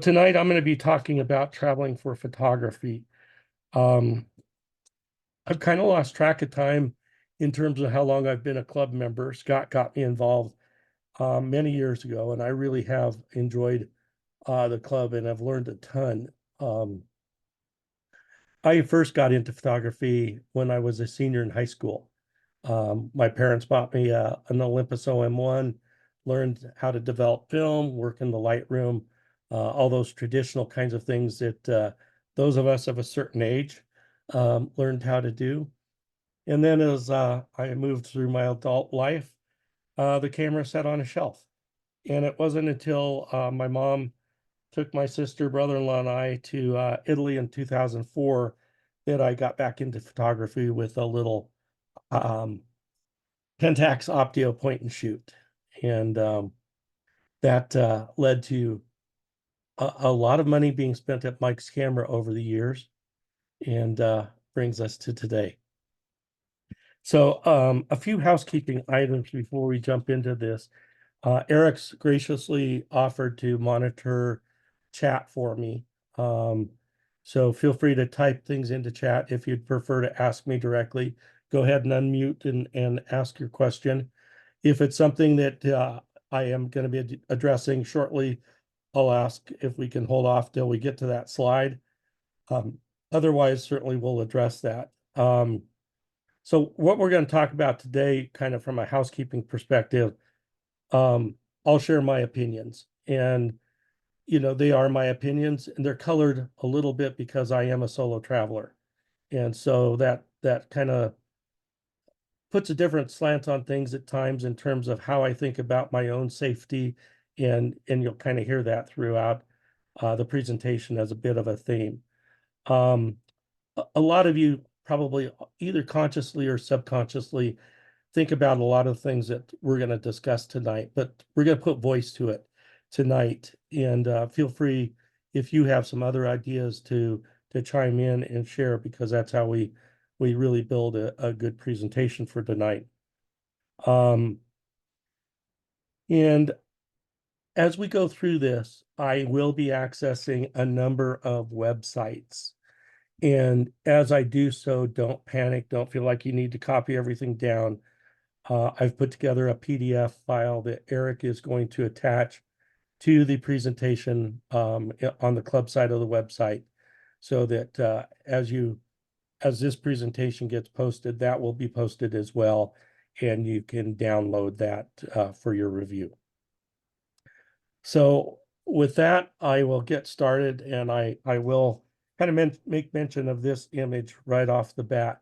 Tonight, I'm going to be talking about traveling for photography. Um, I've kind of lost track of time in terms of how long I've been a club member. Scott got me involved many years ago, and I really have enjoyed the club and I've learned a ton. Um, I first got into photography when I was a senior in high school. My parents bought me an Olympus OM1, learned how to develop film, work in the Lightroom, all those traditional kinds of things that those of us of a certain age learned how to do. And then as I moved through my adult life, the camera sat on a shelf. And it wasn't until my mom took my sister, brother-in-law, and I to Italy in 2004 that I got back into photography with a little um, Pentax Optio point and shoot. And that led to a lot of money being spent at Mike's camera over the years and brings us to today. So a few housekeeping items before we jump into this. Eric's graciously offered to monitor chat for me. Um, so feel free to type things into chat if you'd prefer to ask me directly. Go ahead and unmute and ask your question. If it's something that I am going to be addressing shortly, I'll ask if we can hold off till we get to that slide. Um, Otherwise, certainly we'll address that. So what we're going to talk about today, kind of from a housekeeping perspective, I'll share my opinions. And, they are my opinions and they're colored a little bit because I am a solo traveler. And so that kind of puts a different slant on things at times in terms of how I think about my own safety. And you'll kind of hear that throughout the presentation as a bit of a theme. Um, a lot of you probably either consciously or subconsciously think about a lot of things that we're going to discuss tonight, but we're going to put voice to it tonight. And feel free if you have some other ideas to chime in and share, because that's how we really build a good presentation for tonight. And as we go through this, I will be accessing a number of websites. And as I do so, don't panic. Don't feel like you need to copy everything down. I've put together a PDF file that Eric is going to attach to the presentation on the club side of the website, so that as this presentation gets posted, that will be posted as well, and you can download that for your review. So with that, I will get started, and I will kind of make mention of this image right off the bat.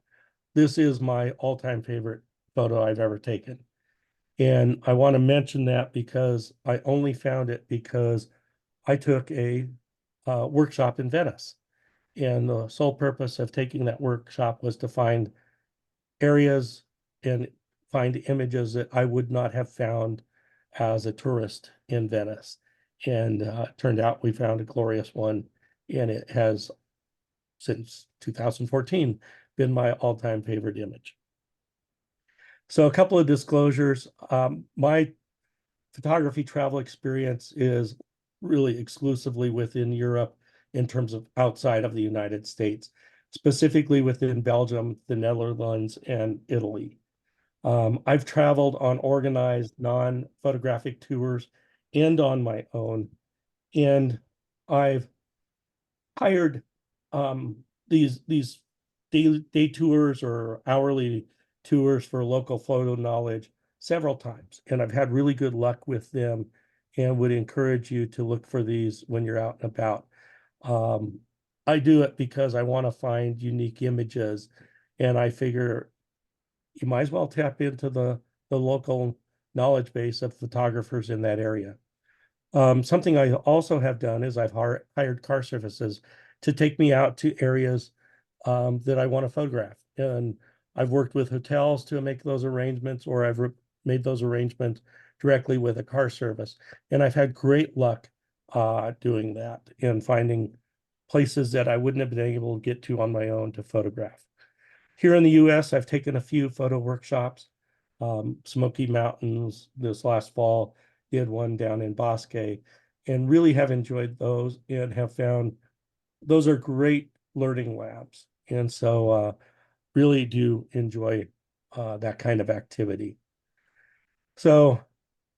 This is my all-time favorite photo I've ever taken. And I want to mention that because I only found it because I took a workshop in Venice. And the sole purpose of taking that workshop was to find areas and find images that I would not have found as a tourist in Venice. And turned out we found a glorious one, and it has since 2014 been my all-time favorite image. So a couple of disclosures. My photography travel experience is really exclusively within Europe in terms of outside of the United States, specifically within Belgium, the Netherlands, and Italy. I've traveled on organized non-photographic tours and on my own, and I've hired these day tours or hourly tours for local photo knowledge several times, and I've had really good luck with them, and would encourage you to look for these when you're out and about. I do it because I want to find unique images, and I figure you might as well tap into the local knowledge base of photographers in that area. Something I also have done is I've hired car services to take me out to areas that I want to photograph. And I've worked with hotels to make those arrangements, or I've made those arrangements directly with a car service. And I've had great luck doing that and finding places that I wouldn't have been able to get to on my own to photograph. Here in the US, I've taken a few photo workshops. Smoky Mountains this last fall, did one down in Bosque, and really have enjoyed those and have found those are great learning labs. And so really do enjoy that kind of activity. So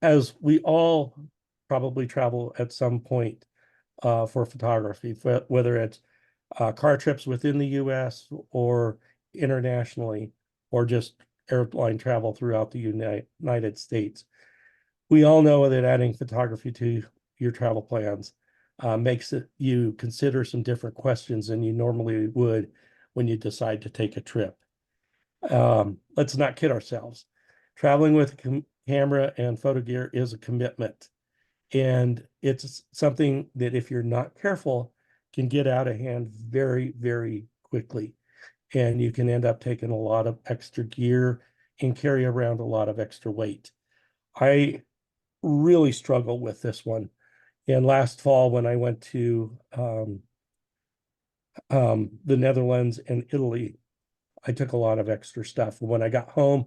as we all probably travel at some point for photography, whether it's car trips within the US or internationally, or just airline travel throughout the United States. We all know that adding photography to your travel plans makes you consider some different questions than you normally would when you decide to take a trip. Let's not kid ourselves. Traveling with a camera and photo gear is a commitment. And it's something that if you're not careful, can get out of hand very, very quickly. And you can end up taking a lot of extra gear and carry around a lot of extra weight. I really struggle with this one. And last fall, when I went to the Netherlands and Italy, I took a lot of extra stuff. When I got home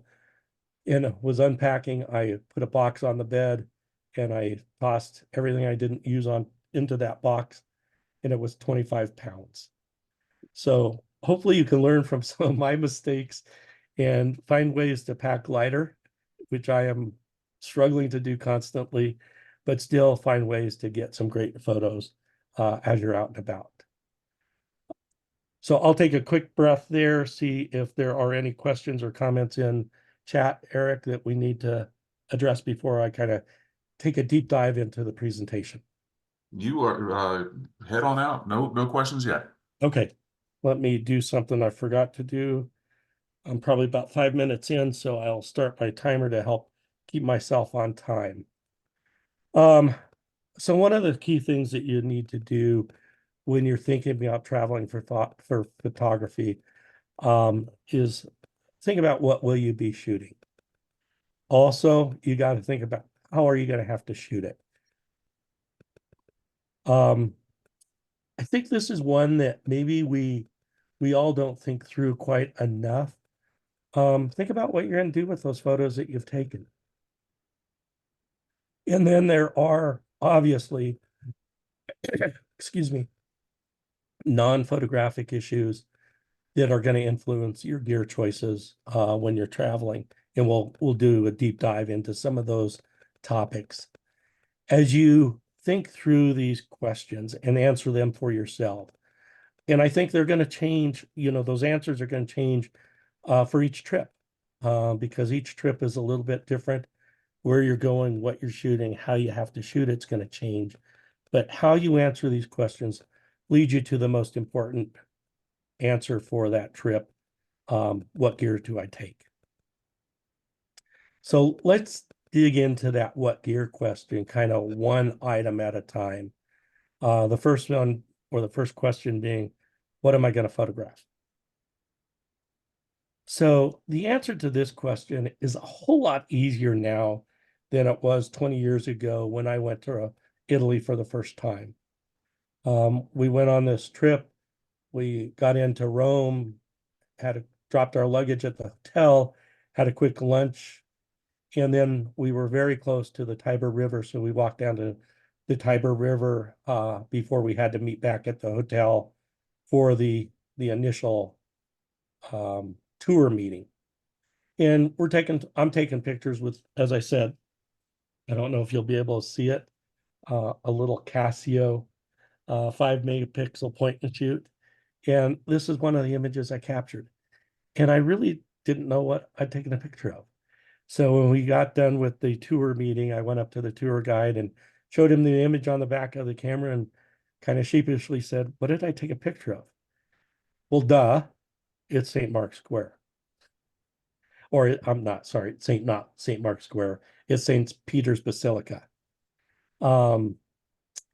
and was unpacking, I put a box on the bed and I tossed everything I didn't use on into that box, and it was 25 pounds. So hopefully you can learn from some of my mistakes and find ways to pack lighter, which I am struggling to do constantly, but still find ways to get some great photos as you're out and about. So I'll take a quick breath there, see if there are any questions or comments in chat, Eric, that we need to address before I kind of take a deep dive into the presentation. You are head on out. No questions yet. Okay, let me do something I forgot to do. I'm probably about 5 minutes in, so I'll start my timer to help keep myself on time. So one of the key things that you need to do when you're thinking about traveling for photography is think about what will you be shooting. Also, you got to think about how are you going to have to shoot it. I think this is one that maybe we all don't think through quite enough. Think about what you're going to do with those photos that you've taken. And then there are obviously, excuse me, non-photographic issues that are going to influence your gear choices when you're traveling. And we'll do a deep dive into some of those topics. As you think through these questions and answer them for yourself, and I think they're going to change, those answers are going to change for each trip because each trip is a little bit different. Where you're going, what you're shooting, how you have to shoot it's going to change. But how you answer these questions leads you to the most important answer for that trip. What gear do I take? So let's dig into that what gear question, kind of one item at a time. The first one, or the first question being, what am I going to photograph? So the answer to this question is a whole lot easier now than it was 20 years ago when I went to Italy for the first time. We went on this trip. We got into Rome, dropped our luggage at the hotel, had a quick lunch, and then we were very close to the Tiber River. So we walked down to the Tiber River before we had to meet back at the hotel for the initial tour meeting. And I'm taking pictures with, as I said, I don't know if you'll be able to see it, a little Casio 5 megapixel point and shoot. And this is one of the images I captured. And I really didn't know what I'd taken a picture of. So when we got done with the tour meeting, I went up to the tour guide and showed him the image on the back of the camera and kind of sheepishly said, what did I take a picture of? Well, duh, it's St. Mark's Square. Or I'm not, sorry, not St. Mark's Square. It's St. Peter's Basilica. Um,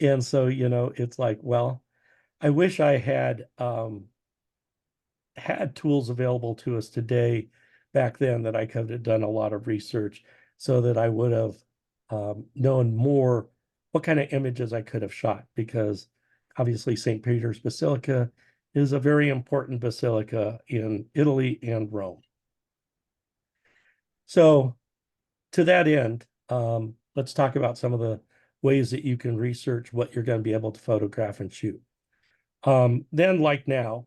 and so, it's like, well, I wish I had tools available to us today back then that I could have done a lot of research so that I would have known more what kind of images I could have shot, because obviously St. Peter's Basilica is a very important basilica in Italy and Rome. So to that end, let's talk about some of ways that you can research what you're going to be able to photograph and shoot. Then, like now,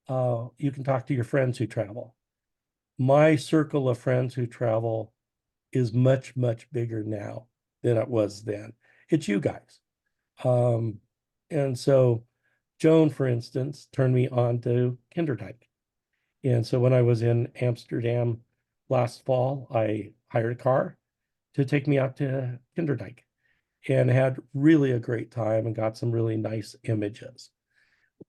you can talk to your friends who travel. My circle of friends who travel is much, much bigger now than it was then. It's you guys. Um, and so Joan, for instance, turned me on to Kinderdijk. And so when I was in Amsterdam last fall, I hired a car to take me out to Kinderdijk and had really a great time and got some really nice images.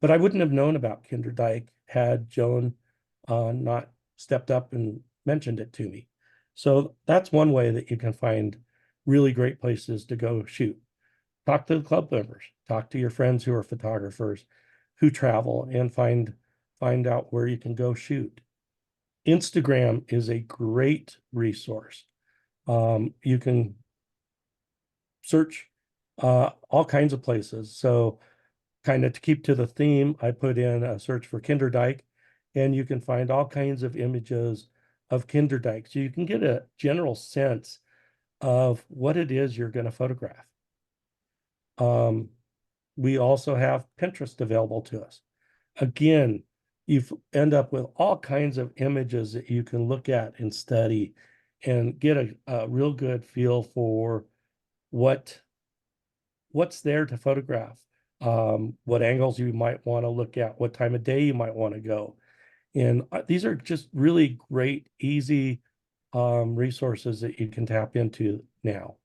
But I wouldn't have known about Kinderdijk had Joan not stepped up and mentioned it to me. So that's one way that you can find really great places to go shoot. Talk to the club members, talk to your friends who are photographers who travel, and find out where you can go shoot. Instagram is a great resource. You can search all kinds of places. So kind of to keep to the theme, I put in a search for Kinderdijk, and you can find all kinds of images of Kinderdijk. So you can get a general sense of what it is you're going to photograph. We also have Pinterest available to us. Again, you end up with all kinds of images that you can look at and study and get a real good feel for what's there to photograph, what angles you might want to look at, what time of day you might want to go. And these are just really great, easy resources that you can tap into now.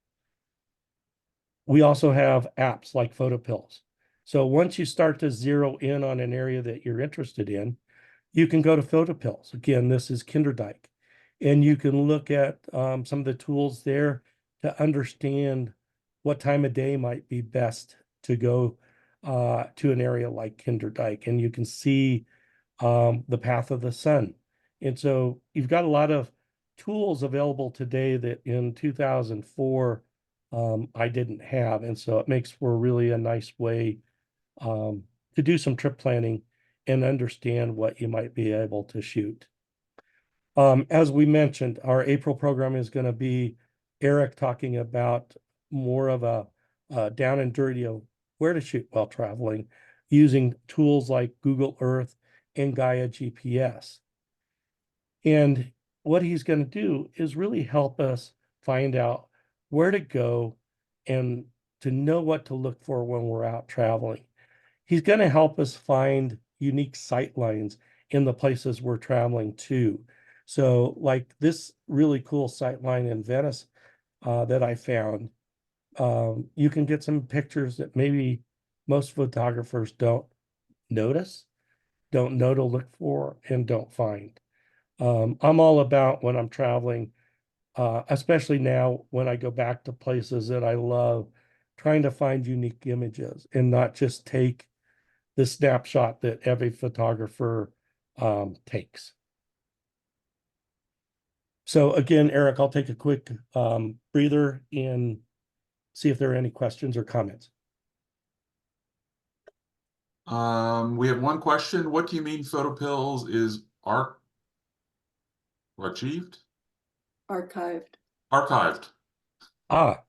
We also have apps like PhotoPills. So once you start to zero in on an area that you're interested in, you can go to PhotoPills. Again, this is Kinderdijk. And you can look at some of the tools there to understand what time of day might be best to go to an area like Kinderdijk. And you can see the path of the sun. And so you've got a lot of tools available today that in 2004 I didn't have. And so it makes for really a nice way to do some trip planning and understand what you might be able to shoot. As we mentioned, our April program is going to be Eric talking about more of a down and dirty of where to shoot while traveling using tools like Google Earth and Gaia GPS. And what he's going to do is really help us find out where to go and to know what to look for when we're out traveling. He's going to help us find unique sight lines in the places we're traveling to. So, like this really cool sight line in Venice that I found, you can get some pictures that maybe most photographers don't notice, don't know to look for, and don't find. I'm all about when I'm traveling, especially now when I go back to places that I love, trying to find unique images and not just take the snapshot that every photographer takes. So again, Eric, I'll take a quick breather and see if there are any questions or comments. We have one question. What do you mean PhotoPills is achieved? Archived. Archived.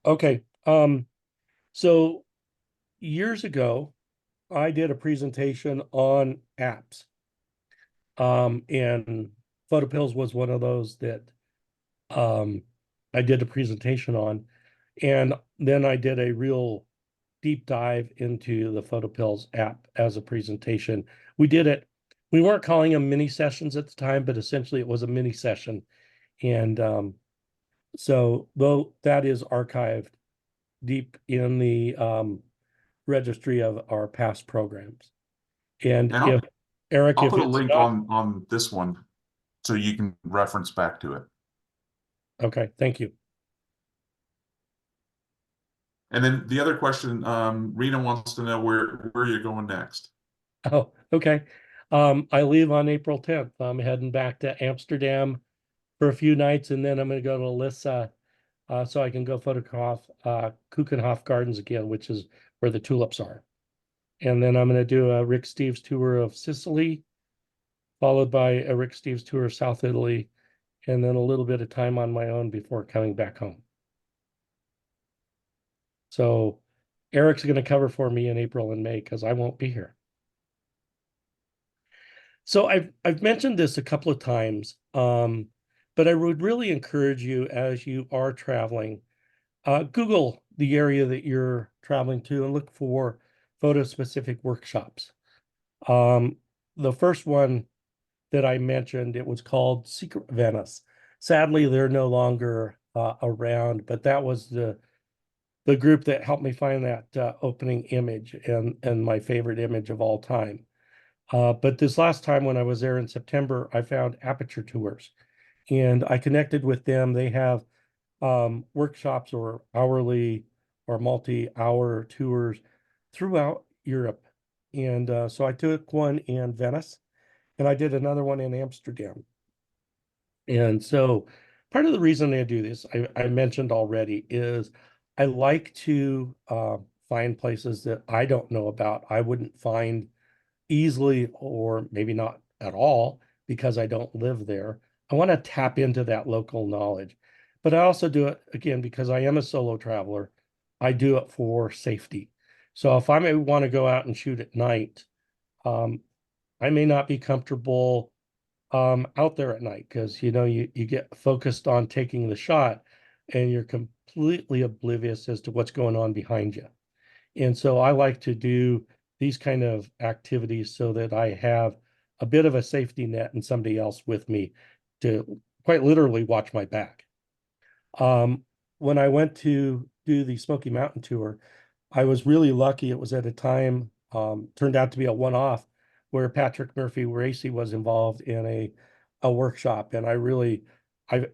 Okay. So years ago, I did a presentation on apps. And PhotoPills was one of those that I did a presentation on. And then I did a real deep dive into the PhotoPills app as a presentation. We did it, we weren't calling them mini sessions at the time, but essentially it was a mini session. And so though that is archived deep in the registry of our past programs. And And if Eric, I'll if put a it's link not, on this one so you can reference back to it. okay, thank you. And then the other question, Rena wants to know where you're going next. Oh, okay. I leave on April 10th. I'm heading back to Amsterdam for a few nights, and then I'm going to go to Lissa so I can go photograph Keukenhof Gardens again, which is where the tulips are. And then I'm going to do a Rick Steves tour of Sicily, followed by a Rick Steves tour of South Italy, and then a little bit of time on my own before coming back home. So Eric's going to cover for me in April and May because I won't be here. So I've mentioned this a couple of times, but I would really encourage you as you are traveling, Google the area that you're traveling to and look for photo specific workshops. Um, the first one that I mentioned, it was called Secret Venice. Sadly, they're no longer around, but that was the group that helped me find that opening image and my favorite image of all time. But this last time when I was there in September, I found Aperture Tours, and I connected with them. They have workshops or hourly or multi-hour tours throughout Europe. And so I took one in Venice and I did another one in Amsterdam. And so part of the reason I do this, I mentioned already, is I like to find places that I don't know about. I wouldn't find easily or maybe not at all because I don't live there. I want to tap into that local knowledge. But I also do it again because I am a solo traveler. I do it for safety. So if I may want to go out and shoot at night, um, I may not be comfortable out there at night because you get focused on taking the shot and you're completely oblivious as to what's going on behind you. And so I like to do these kind of activities so that I have a bit of a safety net and somebody else with me to quite literally watch my back. Um, when I went to do the Smoky Mountain tour, I was really lucky. It was at a time, turned out to be a one-off where Patrick Murphy Racy was involved in a workshop. And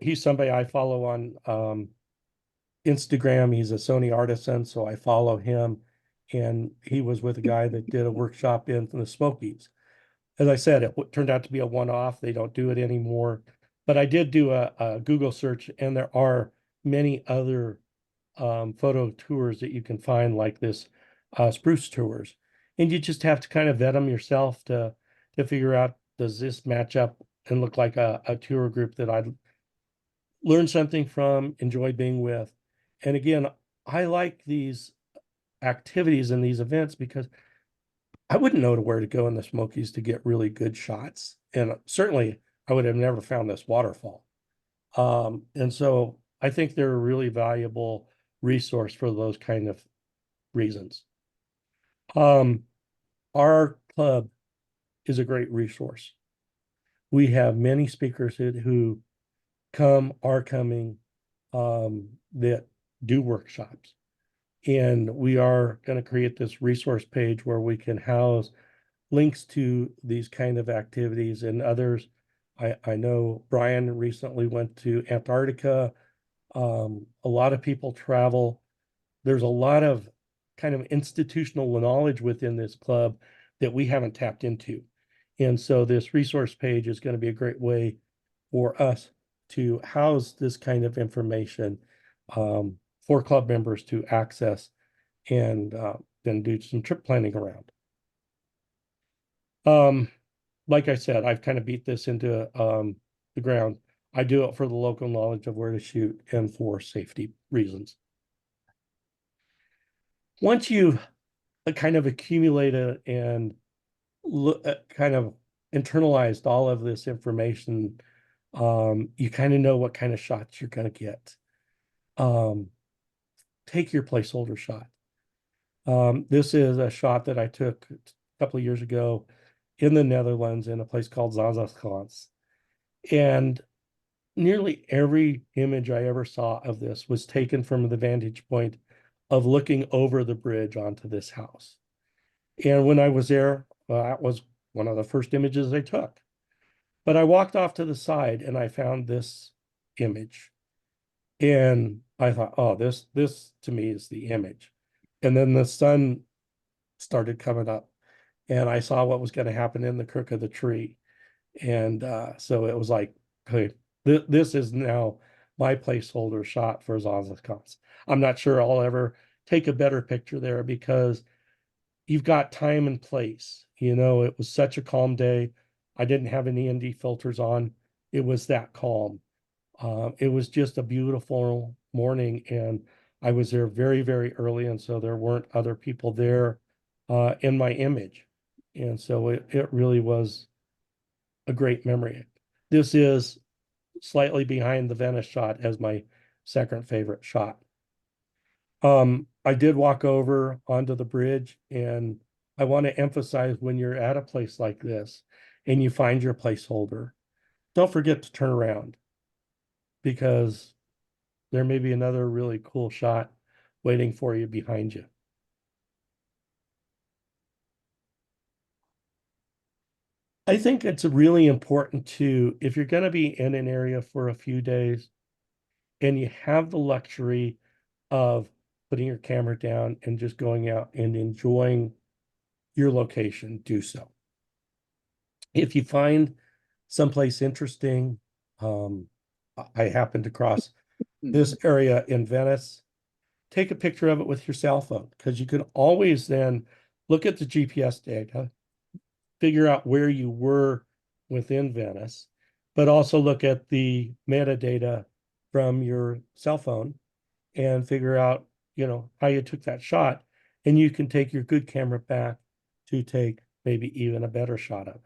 he's somebody I follow on Instagram. He's a Sony artisan, so I follow him. And he was with a guy that did a workshop in the Smokies. As I said, it turned out to be a one-off. They don't do it anymore. But I did do a Google search, and there are many other photo tours that you can find like this spruce tours. And you just have to kind of vet them yourself to figure out, does this match up and look like a tour group that I'd learn something from, enjoy being with. And again, I like these activities and these events because I wouldn't know where to go in the Smokies to get really good shots. And certainly I would have never found this waterfall. And so I think they're a really valuable resource for those kind of reasons. Um, our club is a great resource. We have many speakers who are coming, that do workshops. And we are going to create this resource page where we can house links to these kind of activities and others. I know Brian recently went to Antarctica. A lot of people travel. There's a lot of kind of institutional knowledge within this club that we haven't tapped into. And so this resource page is going to be a great way for us to house this kind of information for club members to access and then do some trip planning around. Like I said, I've kind of beat this into the ground. I do it for the local knowledge of where to shoot and for safety reasons. Once you kind of accumulated and kind of internalized all of this information, you kind of know what kind of shots you're going to get. Take your placeholder shot. This is a shot that I took a couple of years ago in the Netherlands in a place called Zaanstad. And nearly every image I ever saw of this was taken from the vantage point of looking over the bridge onto this house. And when I was there, that was one of the first images I took. But I walked off to the side and I found this image. And I thought, oh, this to me is the image. And then the sun started coming up and I saw what was going to happen in the crook of the tree. And so it was like, hey, this is now my placeholder shot for Zaanstad. I'm not sure I'll ever take a better picture there because you've got time and place. It was such a calm day. I didn't have any ND filters on. It was that calm. It was just a beautiful morning, and I was there very, very early, and so there weren't other people there in my image. And so it really was a great memory. This is slightly behind the Venice shot as my second favorite shot. I did walk over onto the bridge, and I want to emphasize when you're at a place like this and you find your placeholder, don't forget to turn around because there may be another really cool shot waiting for you behind you. I think it's really important to, if you're going to be in an area for a few days and you have the luxury of putting your camera down and just going out and enjoying your location, do so. If you find someplace interesting, I happened to cross this area in Venice, take a picture of it with your cell phone because you can always then look at the GPS data, figure out where you were within Venice, but also look at the metadata from your cell phone and figure out, how you took that shot. And you can take your good camera back to take maybe even a better shot of it.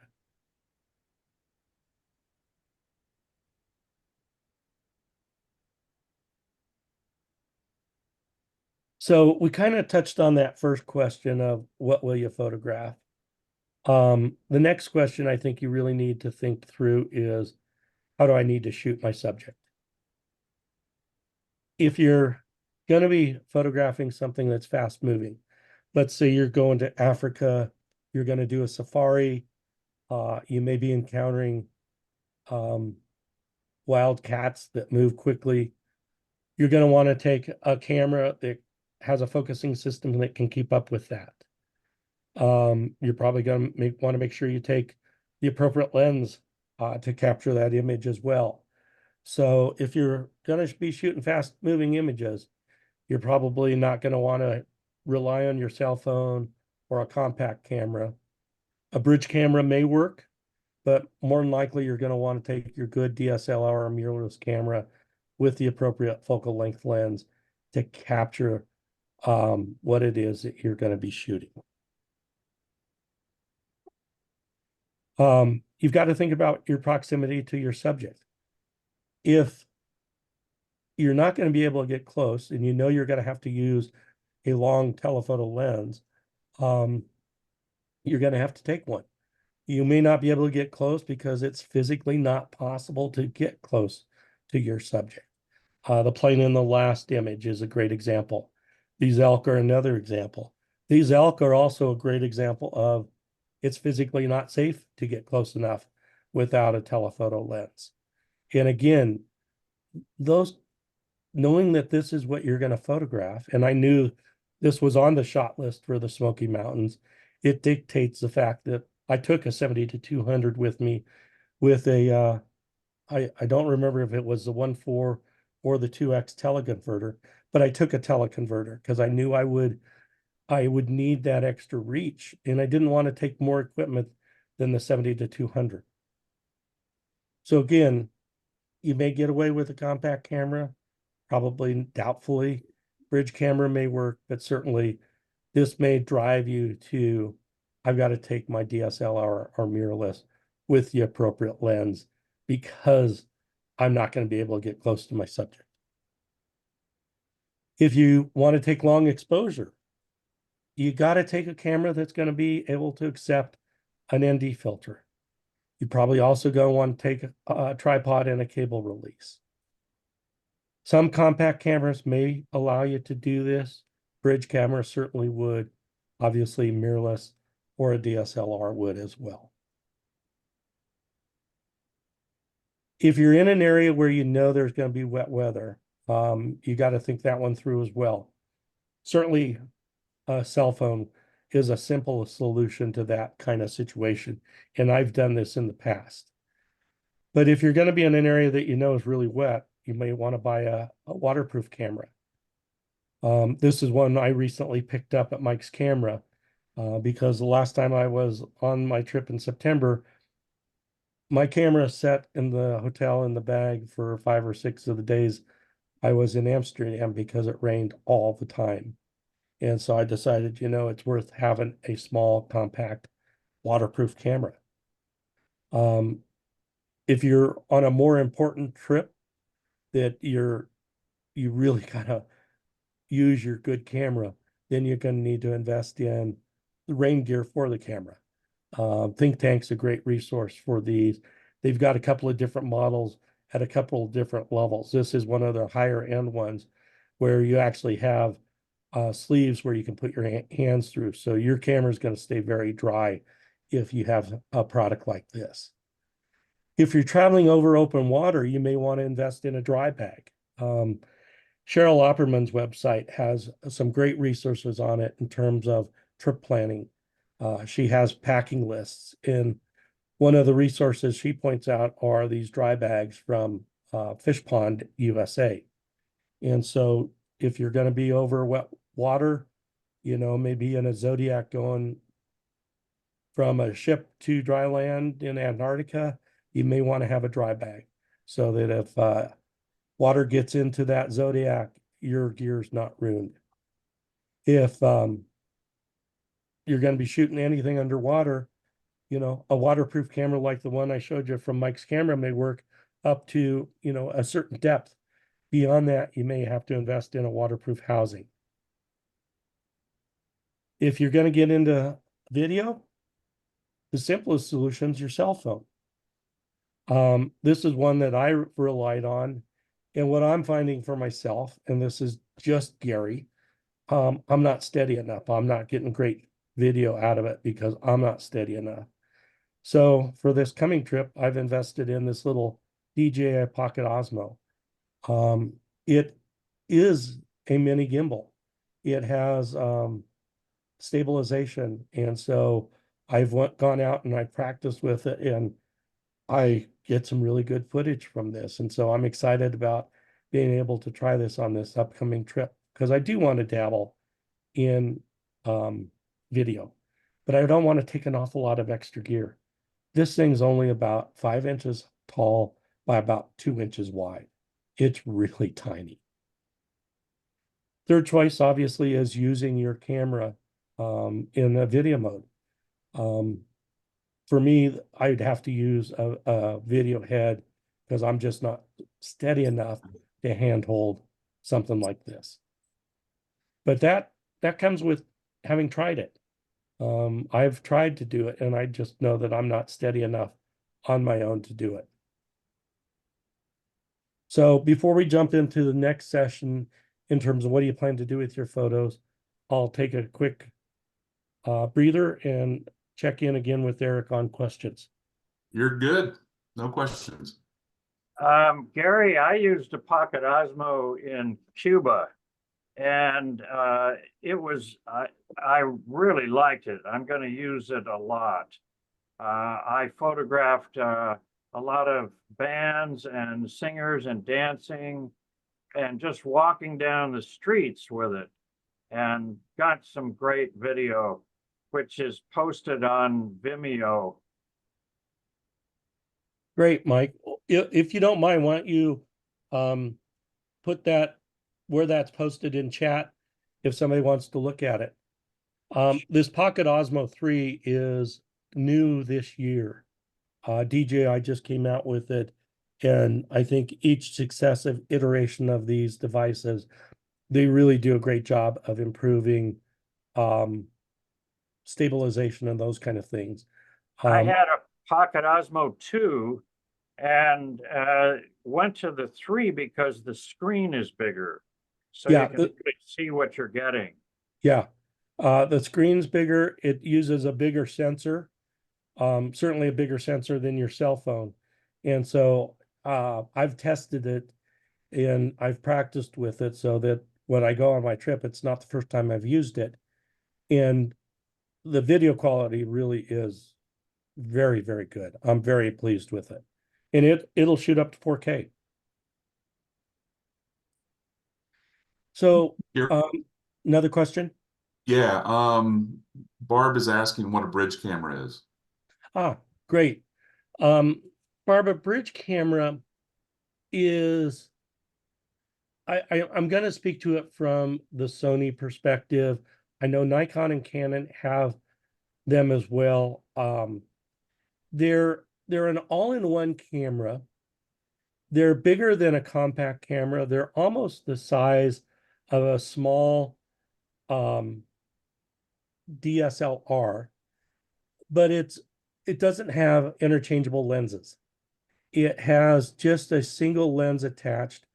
So we kind of touched on that first question of what will you photograph? The next question I think you really need to think through is how do I need to shoot my subject? If you're going to be photographing something that's fast moving, let's say you're going to Africa, you're going to do a safari, you may be encountering wild cats that move quickly. You're going to want to take a camera that has a focusing system that can keep up with that. You're probably going to want to make sure you take the appropriate lens to capture that image as well. So if you're going to be shooting fast moving images, you're probably not going to want to rely on your cell phone or a compact camera. A bridge camera may work, but more than likely you're going to want to take your good DSLR or mirrorless camera with the appropriate focal length lens to capture what it is that you're going to be shooting. You've got to think about your proximity to your subject. If you're not going to be able to get close and you're going to have to use a long telephoto lens, you're going to have to take one. You may not be able to get close because it's physically not possible to get close to your subject. The plane in the last image is a great example. These elk are another example. These elk are also a great example of it's physically not safe to get close enough without a telephoto lens. And again, knowing that this is what you're going to photograph, and I knew this was on the shot list for the Smoky Mountains, it dictates the fact that I took a 70-200 with me with a, I don't remember if it was the 1.4 or the 2X teleconverter, but I took a teleconverter because I knew I would need that extra reach, and I didn't want to take more equipment than the 70-200. So again, you may get away with a compact camera, probably doubtfully. Bridge camera may work, but certainly this may drive you to, I've got to take my DSLR or mirrorless with the appropriate lens because I'm not going to be able to get close to my subject. If you want to take long exposure, you got to take a camera that's going to be able to accept an ND filter. You probably also going to want to take a tripod and a cable release. Some compact cameras may allow you to do this. Bridge camera certainly would. Obviously, mirrorless or a DSLR would as well. If you're in an area where there's going to be wet weather, you got to think that one through as well. Certainly, a cell phone is a simple solution to that kind of situation, and I've done this in the past. But if you're going to be in an area that is really wet, you may want to buy a waterproof camera. This is one I recently picked up at Mike's Camera because the last time I was on my trip in September, my camera sat in the hotel in the bag for 5 or 6 of the days I was in Amsterdam because it rained all the time. And so I decided, it's worth having a small, compact, waterproof camera. If you're on a more important trip that you really gotta use your good camera, then you're gonna need to invest in the rain gear for the camera. Think Tank's a great resource for these. They've got a couple of different models at a couple of different levels. This is one of the higher end ones where you actually have sleeves where you can put your hands through. So your camera is going to stay very dry if you have a product like this. If you're traveling over open water, you may want to invest in a dry bag. Cheryl Opperman's website has some great resources on it in terms of trip planning. She has packing lists, and one of the resources she points out are these dry bags from Fish Pond, USA. And so if you're going to be over wet water, maybe in a Zodiac going from a ship to dry land in Antarctica, you may want to have a dry bag so that if water gets into that Zodiac, your gear's not ruined. If you're going to be shooting anything underwater, a waterproof camera like the one I showed you from Mike's camera may work up to, a certain depth. Beyond that, you may have to invest in a waterproof housing. If you're going to get into video, the simplest solution is your cell phone. This is one that I relied on. And what I'm finding for myself, and this is just Gary, I'm not steady enough. I'm not getting great video out of it because I'm not steady enough. So for this coming trip, I've invested in this little DJI Pocket Osmo. It is a mini gimbal. It has stabilization. And so I've gone out and I practiced with it and I get some really good footage from this. And so I'm excited about being able to try this on this upcoming trip because I do want to dabble in video, but I don't want to take an awful lot of extra gear. This thing's only about 5 inches tall by about 2 inches wide. It's really tiny. Third choice, obviously, is using your camera in a video mode. For me, I'd have to use a video head because I'm just not steady enough to handhold something like this. But that comes with having tried it. I've tried to do it, and I just know that I'm not steady enough on my own to do it. So before we jump into the next session, in terms of what do you plan to do with your photos, I'll take a quick breather and check in again with Eric on questions. You're good. No questions. Gary, I used a Pocket Osmo in Cuba, and I really liked it. I'm going to use it a lot. I photographed a lot of bands and singers and dancing and just walking down the streets with it, and got some great video, which is posted on Vimeo. Great, Mike. If you don't mind, why don't you put that where that's posted in chat if somebody wants to look at it. This Pocket Osmo 3 is new this year. DJI just came out with it, and I think each successive iteration of these devices, they really do a great job of improving stabilization and those kind of things. I had a Pocket Osmo 2 and went to the 3 because the screen is bigger. So Yeah, you can really see what you're getting. Yeah, the screen's bigger. It uses a bigger sensor, certainly a bigger sensor than your cell phone. And so I've tested it and I've practiced with it so that when I go on my trip, it's not the first time I've used it. And the video quality really is very, very good. I'm very pleased with it. And it'll shoot up to 4K. So another question? Yeah, Barb is asking what a bridge camera is. Great. Barb, a bridge camera is I'm going to speak to it from the Sony perspective. I know Nikon and Canon have them as well. They're an all-in-one camera. They're bigger than a compact camera. They're almost the size of a small DSLR, but it doesn't have interchangeable lenses. It has just a single lens attached,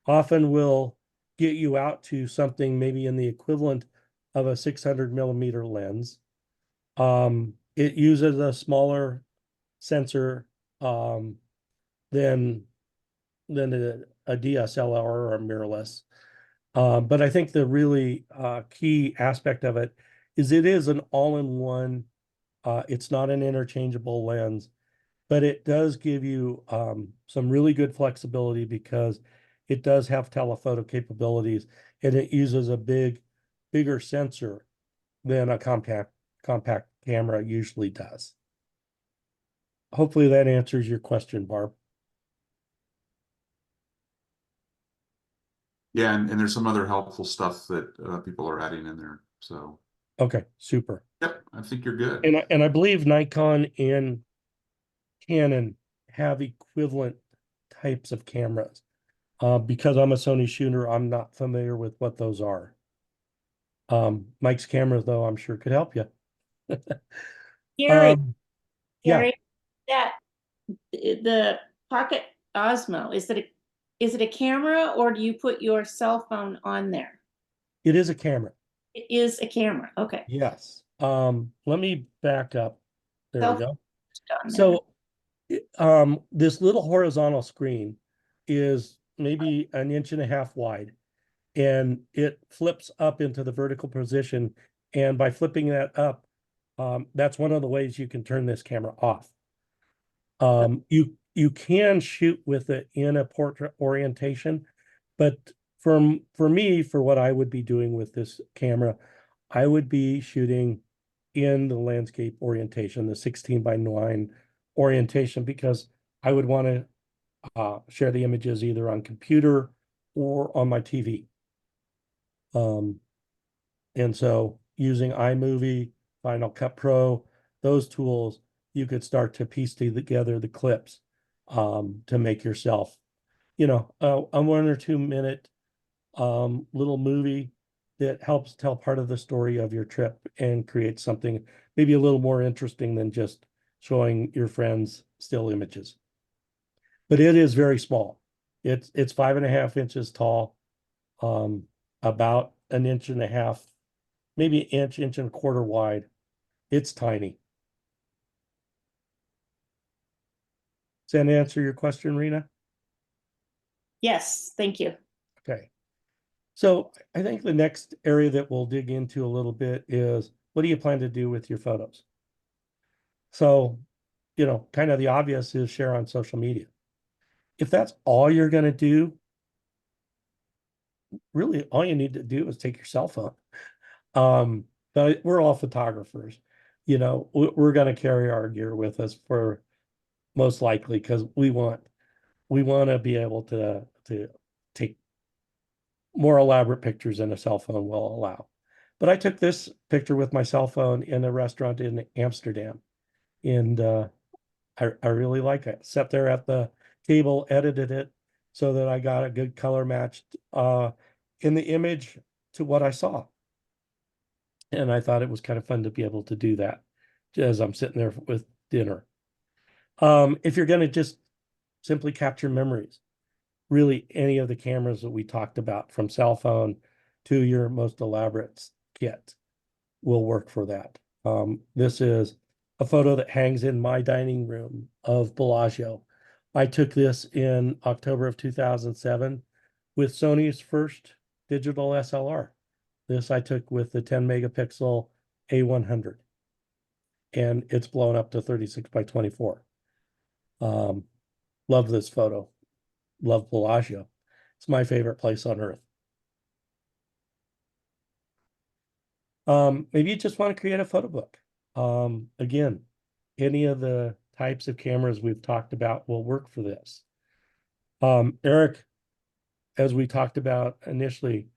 often will get you out to something maybe in the equivalent of a 600 millimeter lens. It uses a smaller sensor than a DSLR or a mirrorless. But I think the really key aspect of it is an all-in-one. It's not an interchangeable lens, but it does give you some really good flexibility because it does have telephoto capabilities, and it uses a bigger sensor than a compact camera usually does. Hopefully that answers your question, Barb. Yeah, and there's some other helpful stuff that people are adding in there. So, Okay, super. yep, I think you're good. And I believe Nikon and Canon have equivalent types of cameras. Because I'm a Sony shooter, I'm not familiar with what those are. Mike's cameras, though, I'm sure could help you. Gary, Yeah, Gary, that the Pocket Osmo, is it a camera or do you put your cell phone on there? it is a camera. It is a camera. Okay. Yes. Let me back up. There we Cell go. phone on there. So, this little horizontal screen is maybe an inch and a half wide, and it flips up into the vertical position. And by flipping that up, that's one of the ways you can turn this camera off. You can shoot with it in a portrait orientation, but for me, for what I would be doing with this camera, I would be shooting in the landscape orientation, the 16:9 orientation, because I would want to share the images either on computer or on my TV. And so using iMovie, Final Cut Pro, those tools, you could start to piece together the clips to make yourself, a 1 or 2 minute little movie that helps tell part of the story of your trip and create something maybe a little more interesting than just showing your friends still images. But it is very small. It's 5.5 inches tall, about an inch and a half, maybe an inch and a quarter wide. It's tiny. Does that answer your question, Rena? Yes, thank you. Okay. So I think the next area that we'll dig into a little bit is, what do you plan to do with your photos? So, kind of the obvious is share on social media. If that's all you're going to do, really all you need to do is take your cell phone. But we're all photographers. We're going to carry our gear with us for most likely because we want to be able to take more elaborate pictures than a cell phone will allow. But I took this picture with my cell phone in a restaurant in Amsterdam, and I really like it. Sat there at the table, edited it so that I got a good color matched in the image to what I saw. And I thought it was kind of fun to be able to do that as I'm sitting there with dinner. If you're going to just simply capture memories, really any of the cameras that we talked about, from cell phone to your most elaborate kit, will work for that. This is a photo that hangs in my dining room of Bellagio. I took this in October of 2007 with Sony's first digital SLR. This I took with the 10 megapixel A100, and it's blown up to 36 by 24. Love this photo. Love Bellagio. It's my favorite place on earth. Maybe you just want to create a photo book. Again, any of the types of cameras we've talked about will work for this. Eric, as we talked about initially,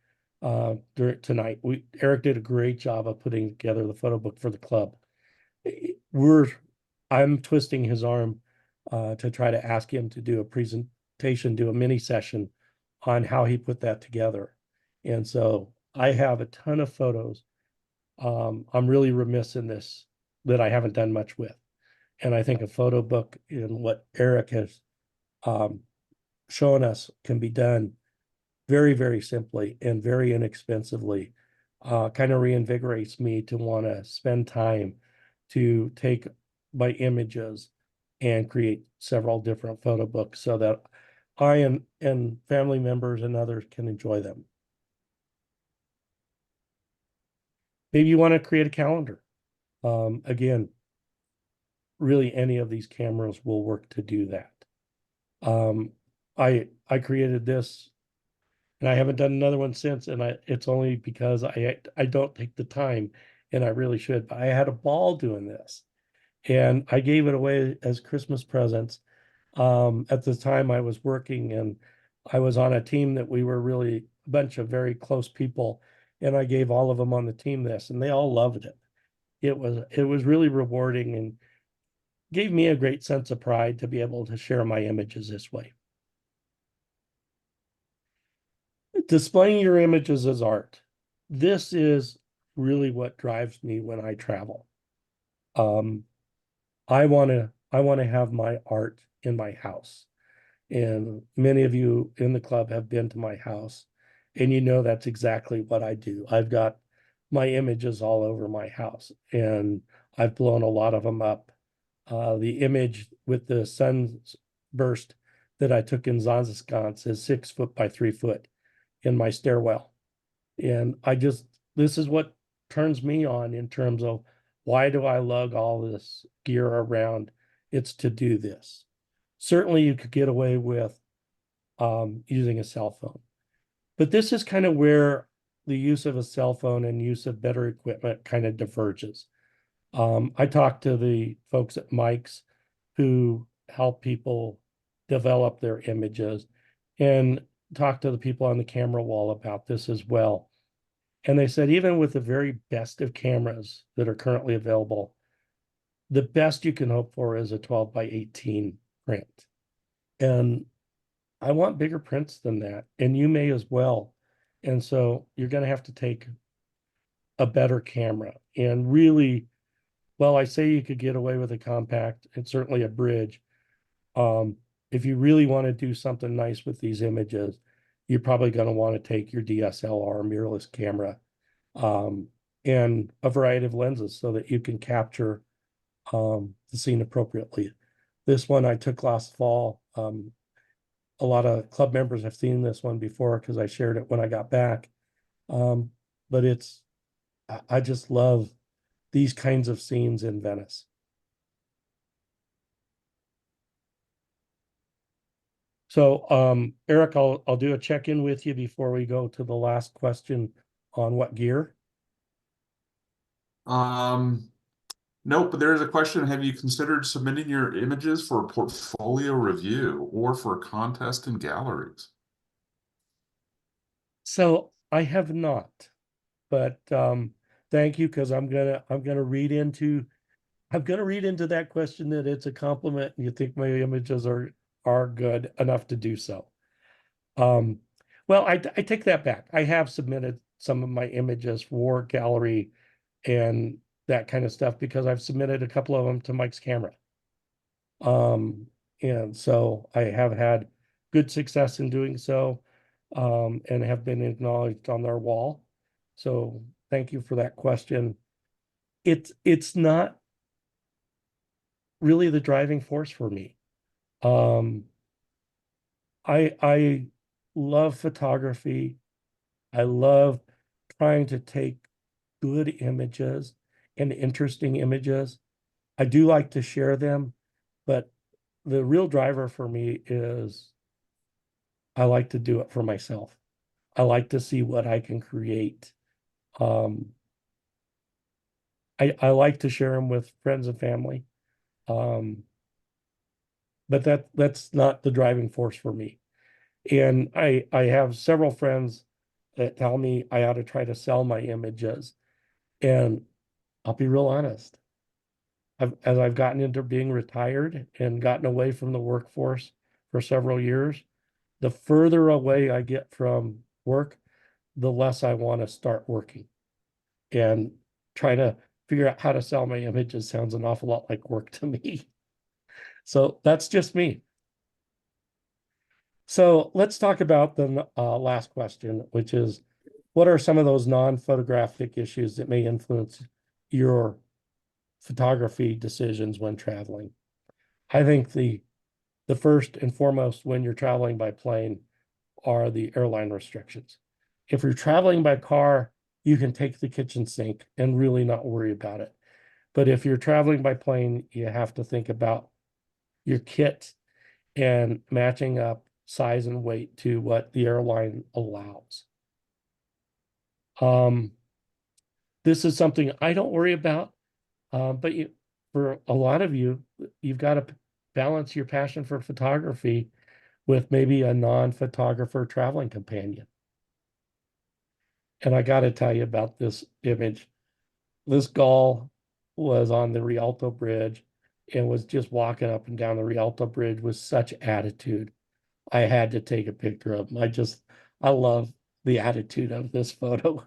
during tonight, Eric did a great job of putting together the photo book for the club. I'm twisting his arm to try to ask him to do a presentation, do a mini session on how he put that together. And so I have a ton of photos. I'm really remiss in this that I haven't done much with. And I think a photo book in what Eric has shown us can be done very, very simply and very inexpensively. Kind of reinvigorates me to want to spend time to take my images and create several different photo books so that I and family members and others can enjoy them. Maybe you want to create a calendar. Again, really any of these cameras will work to do that. I created this and I haven't done another one since, and it's only because I don't take the time, and I really should. But I had a ball doing this, and I gave it away as Christmas presents. At the time I was working, and I was on a team that we were really a bunch of very close people, and I gave all of them on the team this, and they all loved it. It was really rewarding and gave me a great sense of pride to be able to share my images this way. Displaying your images as art. This is really what drives me when I travel. I want to have my art in my house. And many of you in the club have been to my house, and you know that's exactly what I do. I've got my images all over my house, and I've blown a lot of them up. The image with the sunburst that I took in Zanziskans is 6 foot by 3 foot in my stairwell. And this is what turns me on in terms of why do I lug all this gear around? It's to do this. Certainly you could get away with using a cell phone, but this is kind of where the use of a cell phone and use of better equipment kind of diverges. I talked to the folks at Mike's who help people develop their images, and talked to the people on the camera wall about this as well. And they said, even with the very best of cameras that are currently available, the best you can hope for is a 12 by 18 print. And I want bigger prints than that, and you may as well. And so you're going to have to take a better camera and really, well, I say you could get away with a compact and certainly a bridge. If you really want to do something nice with these images, you're probably going to want to take your DSLR mirrorless camera and a variety of lenses so that you can capture the scene appropriately. This one I took last fall. A lot of club members have seen this one before because I shared it when I got back. But I just love these kinds of scenes in Venice. So, Eric, I'll do a check-in with you before we go to the last question on what gear. Nope, but there is a question. Have you considered submitting your images for a portfolio review or for a contest in galleries? So I have not, but thank you, because I'm gonna read into that question that it's a compliment and you think my images are good enough to do so. Well, I take that back. I have submitted some of my images for gallery and that kind of stuff because I've submitted a couple of them to Mike's camera. And so I have had good success in doing so, and have been acknowledged on their wall. So thank you for that question. It's not really the driving force for me. I love photography. I love trying to take good images and interesting images. I do like to share them, but the real driver for me is I like to do it for myself. I like to see what I can create. I like to share them with friends and family. But that's not the driving force for me. And I have several friends that tell me I ought to try to sell my images. And I'll be real honest. As I've gotten into being retired and gotten away from the workforce for several years, the further away I get from work, the less I want to start working. And trying to figure out how to sell my images sounds an awful lot like work to me. So that's just me. So let's talk about the last question, which is, what are some of those non-photographic issues that may influence your photography decisions when traveling? I think the first and foremost when you're traveling by plane are the airline restrictions. If you're traveling by car, you can take the kitchen sink and really not worry about it. But if you're traveling by plane, you have to think about your kit and matching up size and weight to what the airline allows. This is something I don't worry about, but for a lot of you, you've got to balance your passion for photography with maybe a non-photographer traveling companion. And I got to tell you about this image. This gull was on the Rialto Bridge and was just walking up and down the Rialto Bridge with such attitude. I had to take a picture of him. I love the attitude of this photo.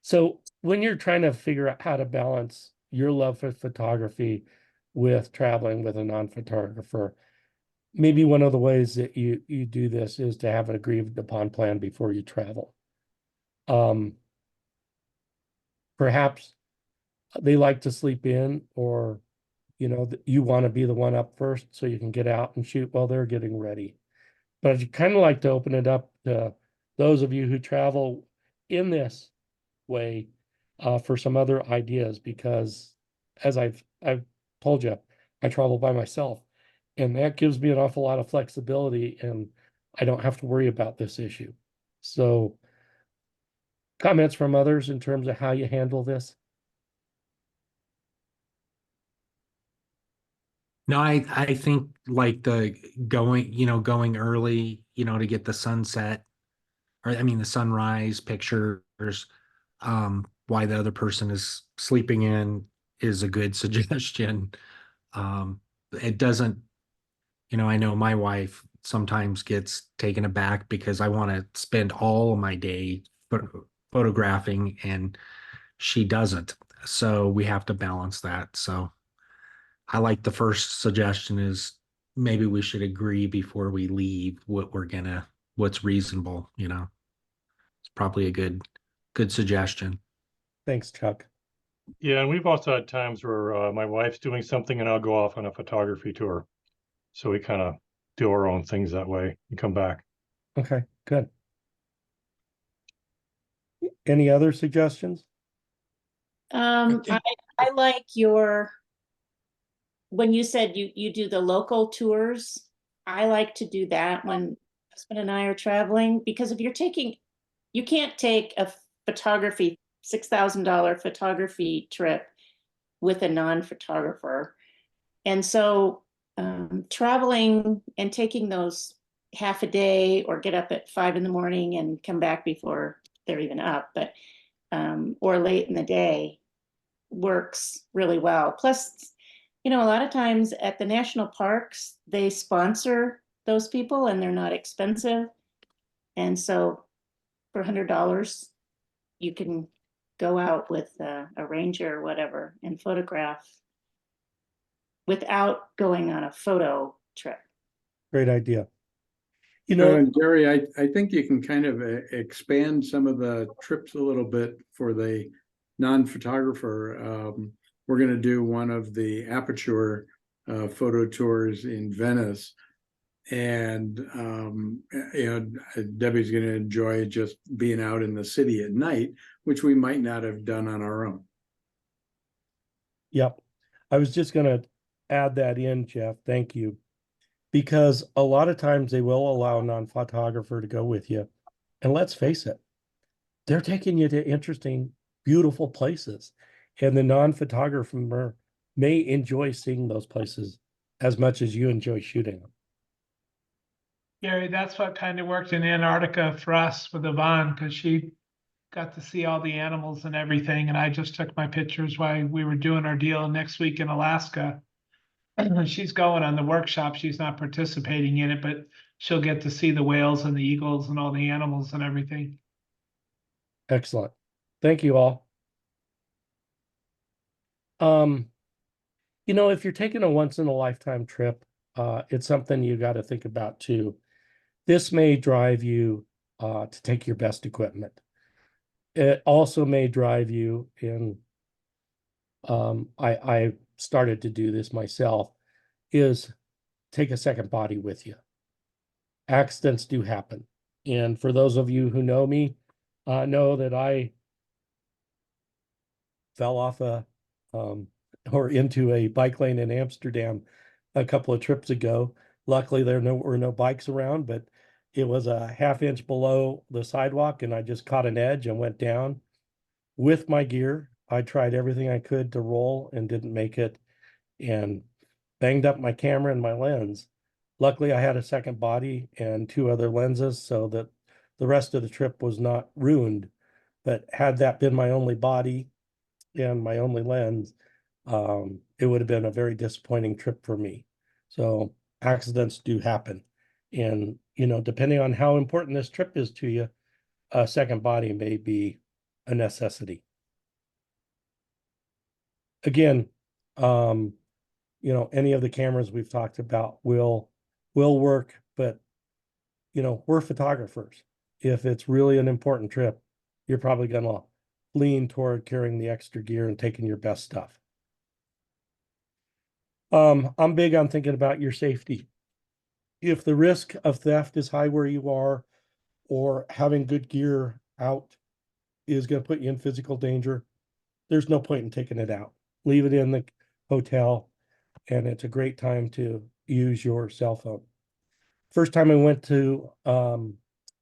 So when you're trying to figure out how to balance your love for photography with traveling with a non-photographer, maybe one of the ways that you do this is to have an agreed upon plan before you travel. Perhaps they like to sleep in, or you want to be the one up first so you can get out and shoot while they're getting ready. But I'd kind of like to open it up to those of you who travel in this way for some other ideas, because as I've told you, I travel by myself, and that gives me an awful lot of flexibility, and I don't have to worry about this issue. So comments from others in terms of how you handle this? No, I think like the going early, to get the sunset, or I mean the sunrise pictures, why the other person is sleeping in is a good suggestion. It doesn't, I know my wife sometimes gets taken aback because I want to spend all of my day photographing and she doesn't. So we have to balance that. So I like the first suggestion is maybe we should agree before we leave what's reasonable, It's probably a good suggestion. Thanks, Chuck. Yeah, and we've also had times where my wife's doing something and I'll go off on a photography tour. So we kind of do our own things that way and come back. Okay, good. Any other suggestions? I like when you said you do the local tours. I like to do that when husband and I are traveling, because if you can't take a $6,000 photography trip with a non-photographer. And so traveling and taking those half a day, or get up at 5 a.m. and come back before they're even up, but or late in the day, works really well. Plus, a lot of times at the national parks, they sponsor those people and they're not expensive. And so for $100, you can go out with a ranger or whatever and photograph without going on a photo trip. Great idea. And Gary, I think you can kind of expand some of the trips a little bit for the non-photographer. We're going to do one of the Aperture photo tours in Venice. And, Debbie's going to enjoy just being out in the city at night, which we might not have done on our own. Yep. I was just going to add that in, Jeff. Thank you. Because a lot of times they will allow a non-photographer to go with you. And let's face it, they're taking you to interesting, beautiful places. And the non-photographer may enjoy seeing those places as much as you enjoy shooting them. Gary, that's what kind of worked in Antarctica for us with Yvonne, because she got to see all the animals and everything, and I just took my pictures while we were doing our deal next week in Alaska. She's going on the workshop. She's not participating in it, but she'll get to see the whales and the eagles and all the animals and everything. Excellent. Thank you all. If you're taking a once in a lifetime trip, it's something you got to think about too. This may drive you to take your best equipment. It also may drive you in, I started to do this myself, is take a second body with you. Accidents do happen. And for those of you who know me, know that I fell off or into a bike lane in Amsterdam a couple of trips ago. Luckily, there were no bikes around, but it was a ½ inch below the sidewalk, and I just caught an edge and went down with my gear. I tried everything I could to roll and didn't make it, and banged up my camera and my lens. Luckily, I had a second body and 2 other lenses, so that the rest of the trip was not ruined. But had that been my only body and my only lens, it would have been a very disappointing trip for me. So accidents do happen. And, depending on how important this trip is to you, a second body may be a necessity. Again, any of the cameras we've talked about will work, but we're photographers. If it's really an important trip, you're probably gonna lean toward carrying the extra gear and taking your best stuff. I'm big on thinking about your safety. If the risk of theft is high where you are, or having good gear out is going to put you in physical danger, there's no point in taking it out. Leave it in the hotel, and it's a great time to use your cell phone. First time I went to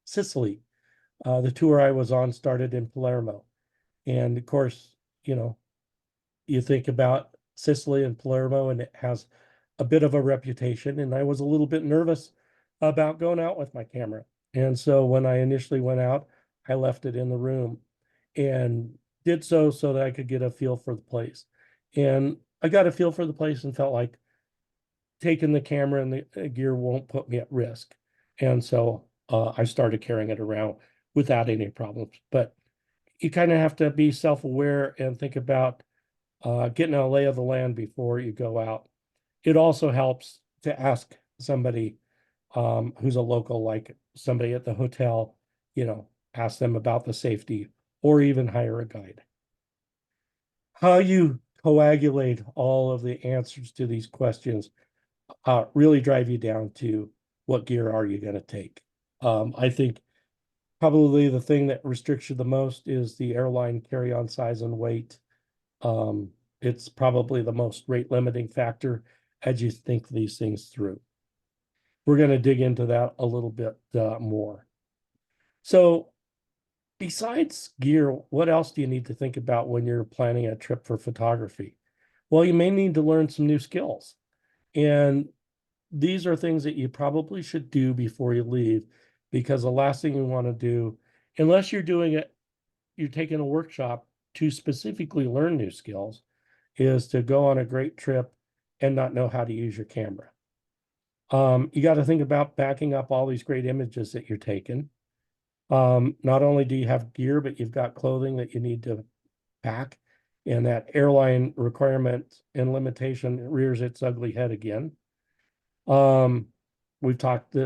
Sicily, the tour I was on started in Palermo. And of course, you think about Sicily and Palermo, and it has a bit of a reputation. And I was a little bit nervous about going out with my camera. And so when I initially went out, I left it in the room and did so that I could get a feel for the place. And I got a feel for the place and felt like taking the camera and the gear won't put me at risk. And so I started carrying it around without any problems. But you kind of have to be self-aware and think about getting a lay of the land before you go out. It also helps to ask somebody who's a local, like somebody at the hotel, ask them about the safety, or even hire a guide. How you coagulate all of the answers to these questions really drive you down to what gear are you going to take. I think probably the thing that restricts you the most is the airline carry-on size and weight. It's probably the most rate limiting factor as you think these things through. We're going to dig into that a little bit more. So besides gear, what else do you need to think about when you're planning a trip for photography? Well, you may need to learn some new skills. And these are things that you probably should do before you leave, because the last thing you want to do, unless you're doing it, you're taking a workshop to specifically learn new skills, is to go on a great trip and not know how to use your camera. You got to think about backing up all these great images that you're taking. Not only do you have gear, but you've got clothing that you need to pack, and that airline requirement and limitation rears its ugly head again. We've talked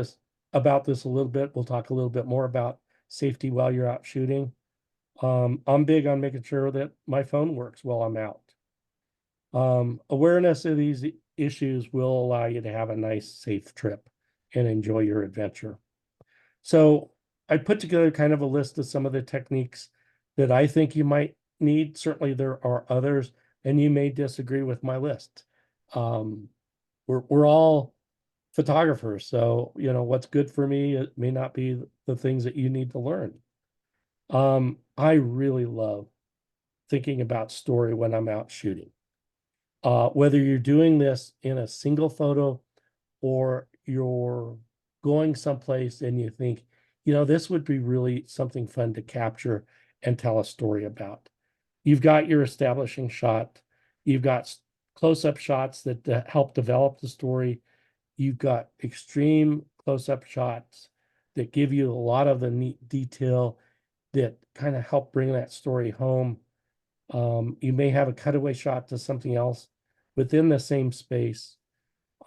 about this a little bit. We'll talk a little bit more about safety while you're out shooting. I'm big on making sure that my phone works while I'm out. Awareness of these issues will allow you to have a nice, safe trip and enjoy your adventure. So I put together kind of a list of some of the techniques that I think you might need. Certainly there are others, and you may disagree with my list. We're all photographers, so what's good for me, it may not be the things that you need to learn. I really love thinking about story when I'm out shooting. Whether you're doing this in a single photo or you're going someplace and you think, this would be really something fun to capture and tell a story about. You've got your establishing shot. You've got close-up shots that help develop the story. You've got extreme close-up shots that give you a lot of the neat detail that kind of help bring that story home. You may have a cutaway shot to something else within the same space,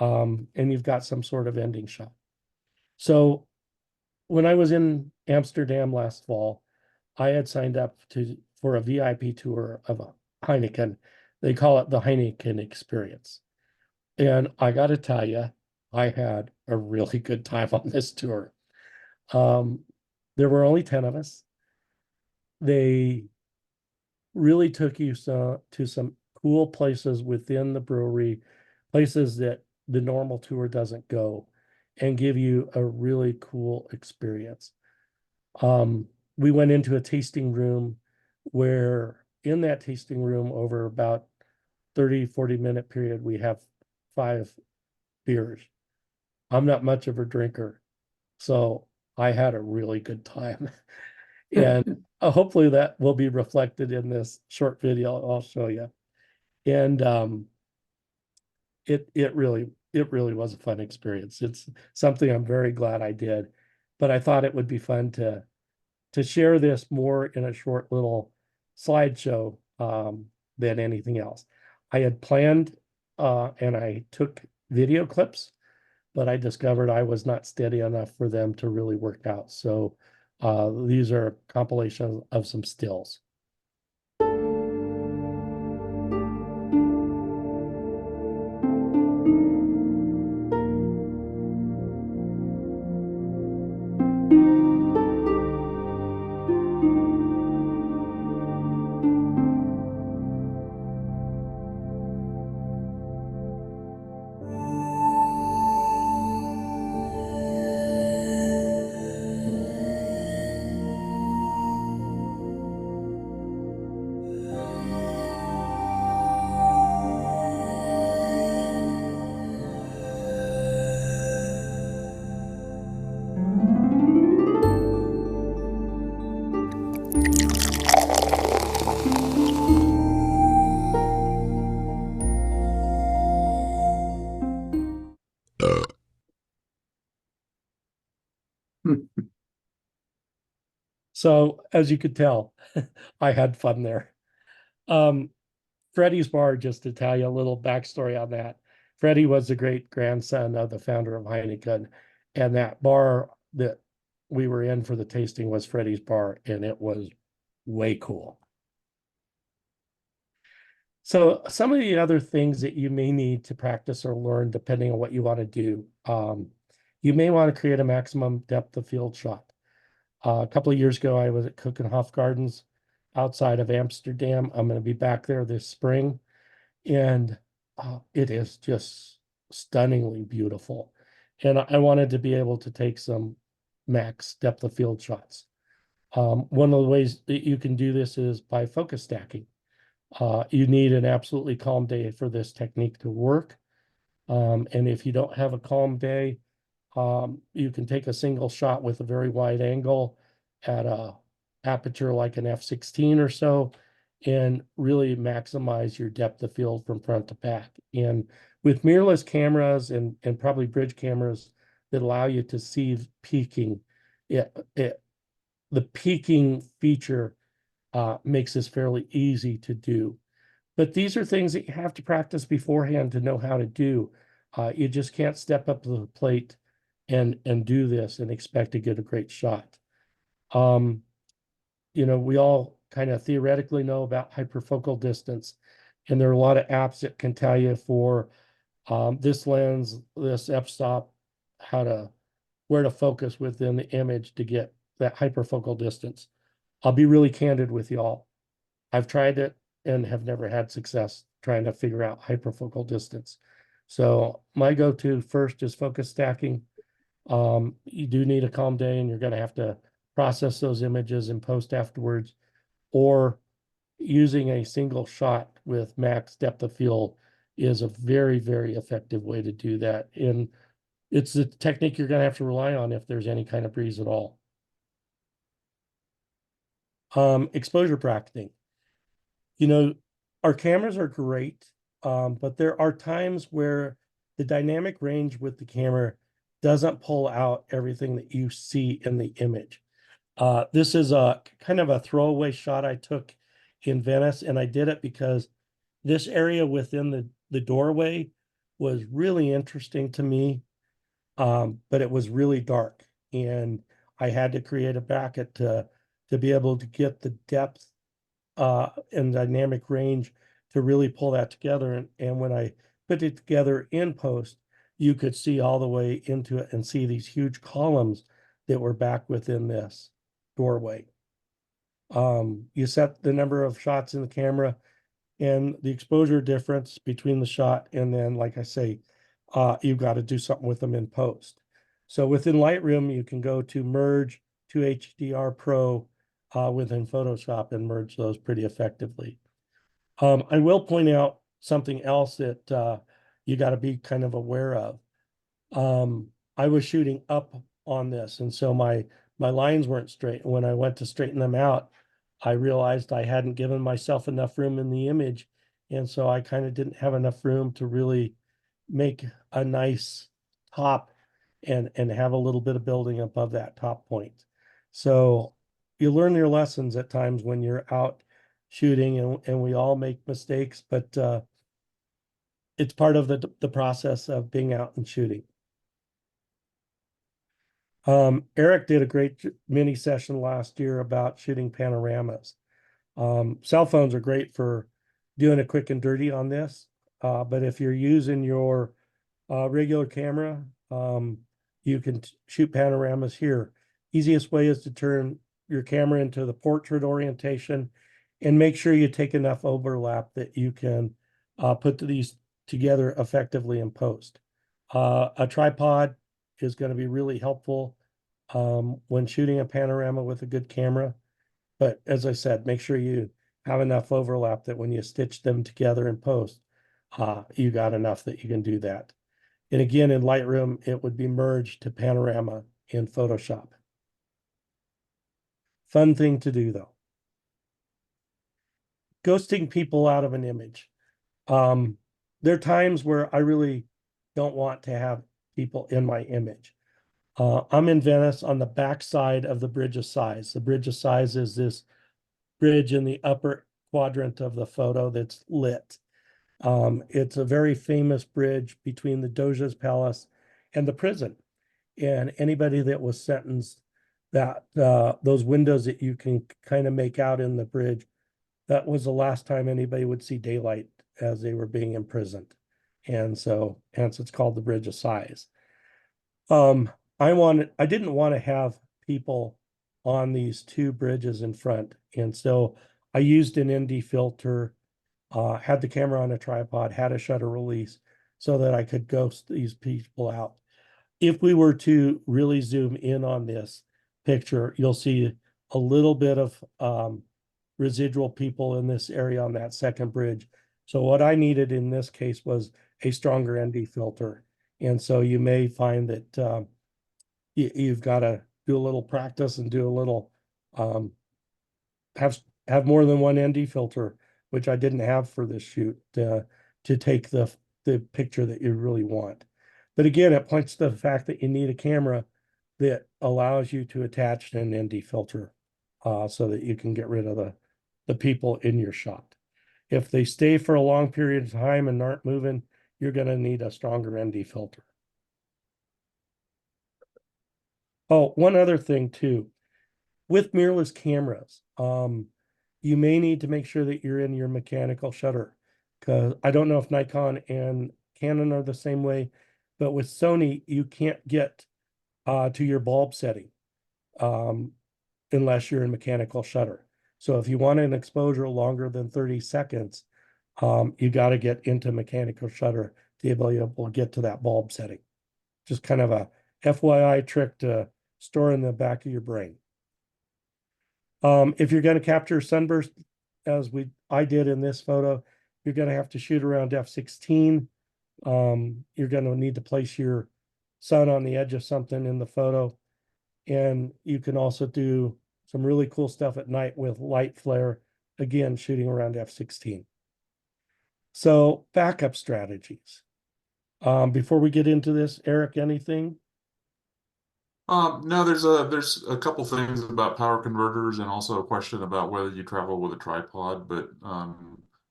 and you've got some sort of ending shot. So when I was in Amsterdam last fall, I had signed up for a VIP tour of a Heineken. They call it the Heineken Experience. And I got to tell you, I had a really good time on this tour. There were only 10 of us. They really took you to some cool places within the brewery, places that the normal tour doesn't go, and give you a really cool experience. We went into a tasting room where in that tasting room over about 30-40 minute period, we have 5 beers. I'm not much of a drinker, so I had a really good time. And hopefully that will be reflected in this short video I'll show you. And it really was a fun experience. It's something I'm very glad I did, but I thought it would be fun to share this more in a short little slideshow than anything else. I had planned and I took video clips, but I discovered I was not steady enough for them to really work out. So these are compilations of some stills. So as you could tell, I had fun there. Freddie's Bar, just to tell you a little backstory on that. Freddie was the great grandson of the founder of Heineken, and that bar that we were in for the tasting was Freddie's Bar, and it was way cool. So some of the other things that you may need to practice or learn, depending on what you want to do, you may want to create a maximum depth of field shot. A couple of years ago, I was at Keukenhof Gardens outside of Amsterdam. I'm going to be back there this spring, and it is just stunningly beautiful. And I wanted to be able to take some max depth of field shots. One of the ways that you can do this is by focus stacking. You need an absolutely calm day for this technique to work. And if you don't have a calm day, you can take a single shot with a very wide angle at a aperture like an f/16 or so, and really maximize your depth of field from front to back. And with mirrorless cameras and probably bridge cameras that allow you to see peaking, the peaking feature makes this fairly easy to do. But these are things that you have to practice beforehand to know how to do. You just can't step up to the plate and do this and expect to get a great shot. We all kind of theoretically know about hyperfocal distance, and there are a lot of apps that can tell you for this lens, this f-stop, where to focus within the image to get that hyperfocal distance. I'll be really candid with y'all. I've tried it and have never had success trying to figure out hyperfocal distance. So my go-to first is focus stacking. You do need a calm day, and you're going to have to process those images and post afterwards, or using a single shot with max depth of field is a very, very effective way to do that. And it's the technique you're gonna have to rely on if there's any kind of breeze at all. Exposure bracketing. You know, our cameras are great, but there are times where the dynamic range with the camera doesn't pull out everything that you see in the image. This is a kind of a throwaway shot I took in Venice, and I did it because this area within the doorway was really interesting to me, but it was really dark, and I had to create a bracket to be able to get the depth and dynamic range to really pull that together. And when I put it together in post, you could see all the way into it and see these huge columns that were back within this doorway. You set the number of shots in the camera and the exposure difference between the shot, and then, like I say, you've got to do something with them in post. So within Lightroom, you can go to merge to HDR Pro within Photoshop and merge those pretty effectively. I will point out something else that you got to be kind of aware of. I was shooting up on this, and so my lines weren't straight. And when I went to straighten them out, I realized I hadn't given myself enough room in the image, and so I kind of didn't have enough room to really make a nice top and have a little bit of building above that top point. So you learn your lessons at times when you're out shooting, and we all make mistakes, but it's part of the process of being out and shooting. Eric did a great mini session last year about shooting panoramas. Cell phones are great for doing a quick and dirty on this, but if you're using your regular camera, you can shoot panoramas here. Easiest way is to turn your camera into the portrait orientation and make sure you take enough overlap that you can put these together effectively in post. A tripod is going to be really helpful when shooting a panorama with a good camera. But as I said, make sure you have enough overlap that when you stitch them together in post, you got enough that you can do that. And again, in Lightroom, it would be merged to panorama in Photoshop. Fun thing to do, though. Ghosting people out of an image. There are times where I really don't want to have people in my image. I'm in Venice on the back side of the Bridge of Sighs. The Bridge of Sighs is this bridge in the upper quadrant of the photo that's lit. It's a very famous bridge between the Doge's Palace and the prison. And anybody that was sentenced, that those windows that you can kind of make out in the bridge, that was the last time anybody would see daylight as they were being imprisoned. And so hence it's called the Bridge of Sighs. I didn't want to have people on these two bridges in front. And so I used an ND filter, had the camera on a tripod, had a shutter release so that I could ghost these people out. If we were to really zoom in on this picture, you'll see a little bit of residual people in this area on that second bridge. So what I needed in this case was a stronger ND filter. And so you may find that you've got to do a little practice and do a little have more than one ND filter, which I didn't have for this shoot to take the picture that you really want. But again, it points to the fact that you need a camera that allows you to attach an ND filter so that you can get rid of the people in your shot. If they stay for a long period of time and aren't moving, you're going to need a stronger ND filter. Oh, one other thing too, with mirrorless cameras, you may need to make sure that you're in your mechanical shutter, because I don't know if Nikon and Canon are the same way, but with Sony, you can't get to your bulb setting unless you're in mechanical shutter. So if you want an exposure longer than 30 seconds, you got to get into mechanical shutter to be able to get to that bulb setting. Just kind of a FYI trick to store in the back of your brain. If you're going to capture sunburst, as I did in this photo, you're going to have to shoot around f16. You're going to need to place your sun on the edge of something in the photo. And you can also do some really cool stuff at night with light flare, again, shooting around f/16. So backup strategies. Before we get into this, Eric, anything? No, there's a couple things about power converters and also a question about whether you travel with a tripod, but I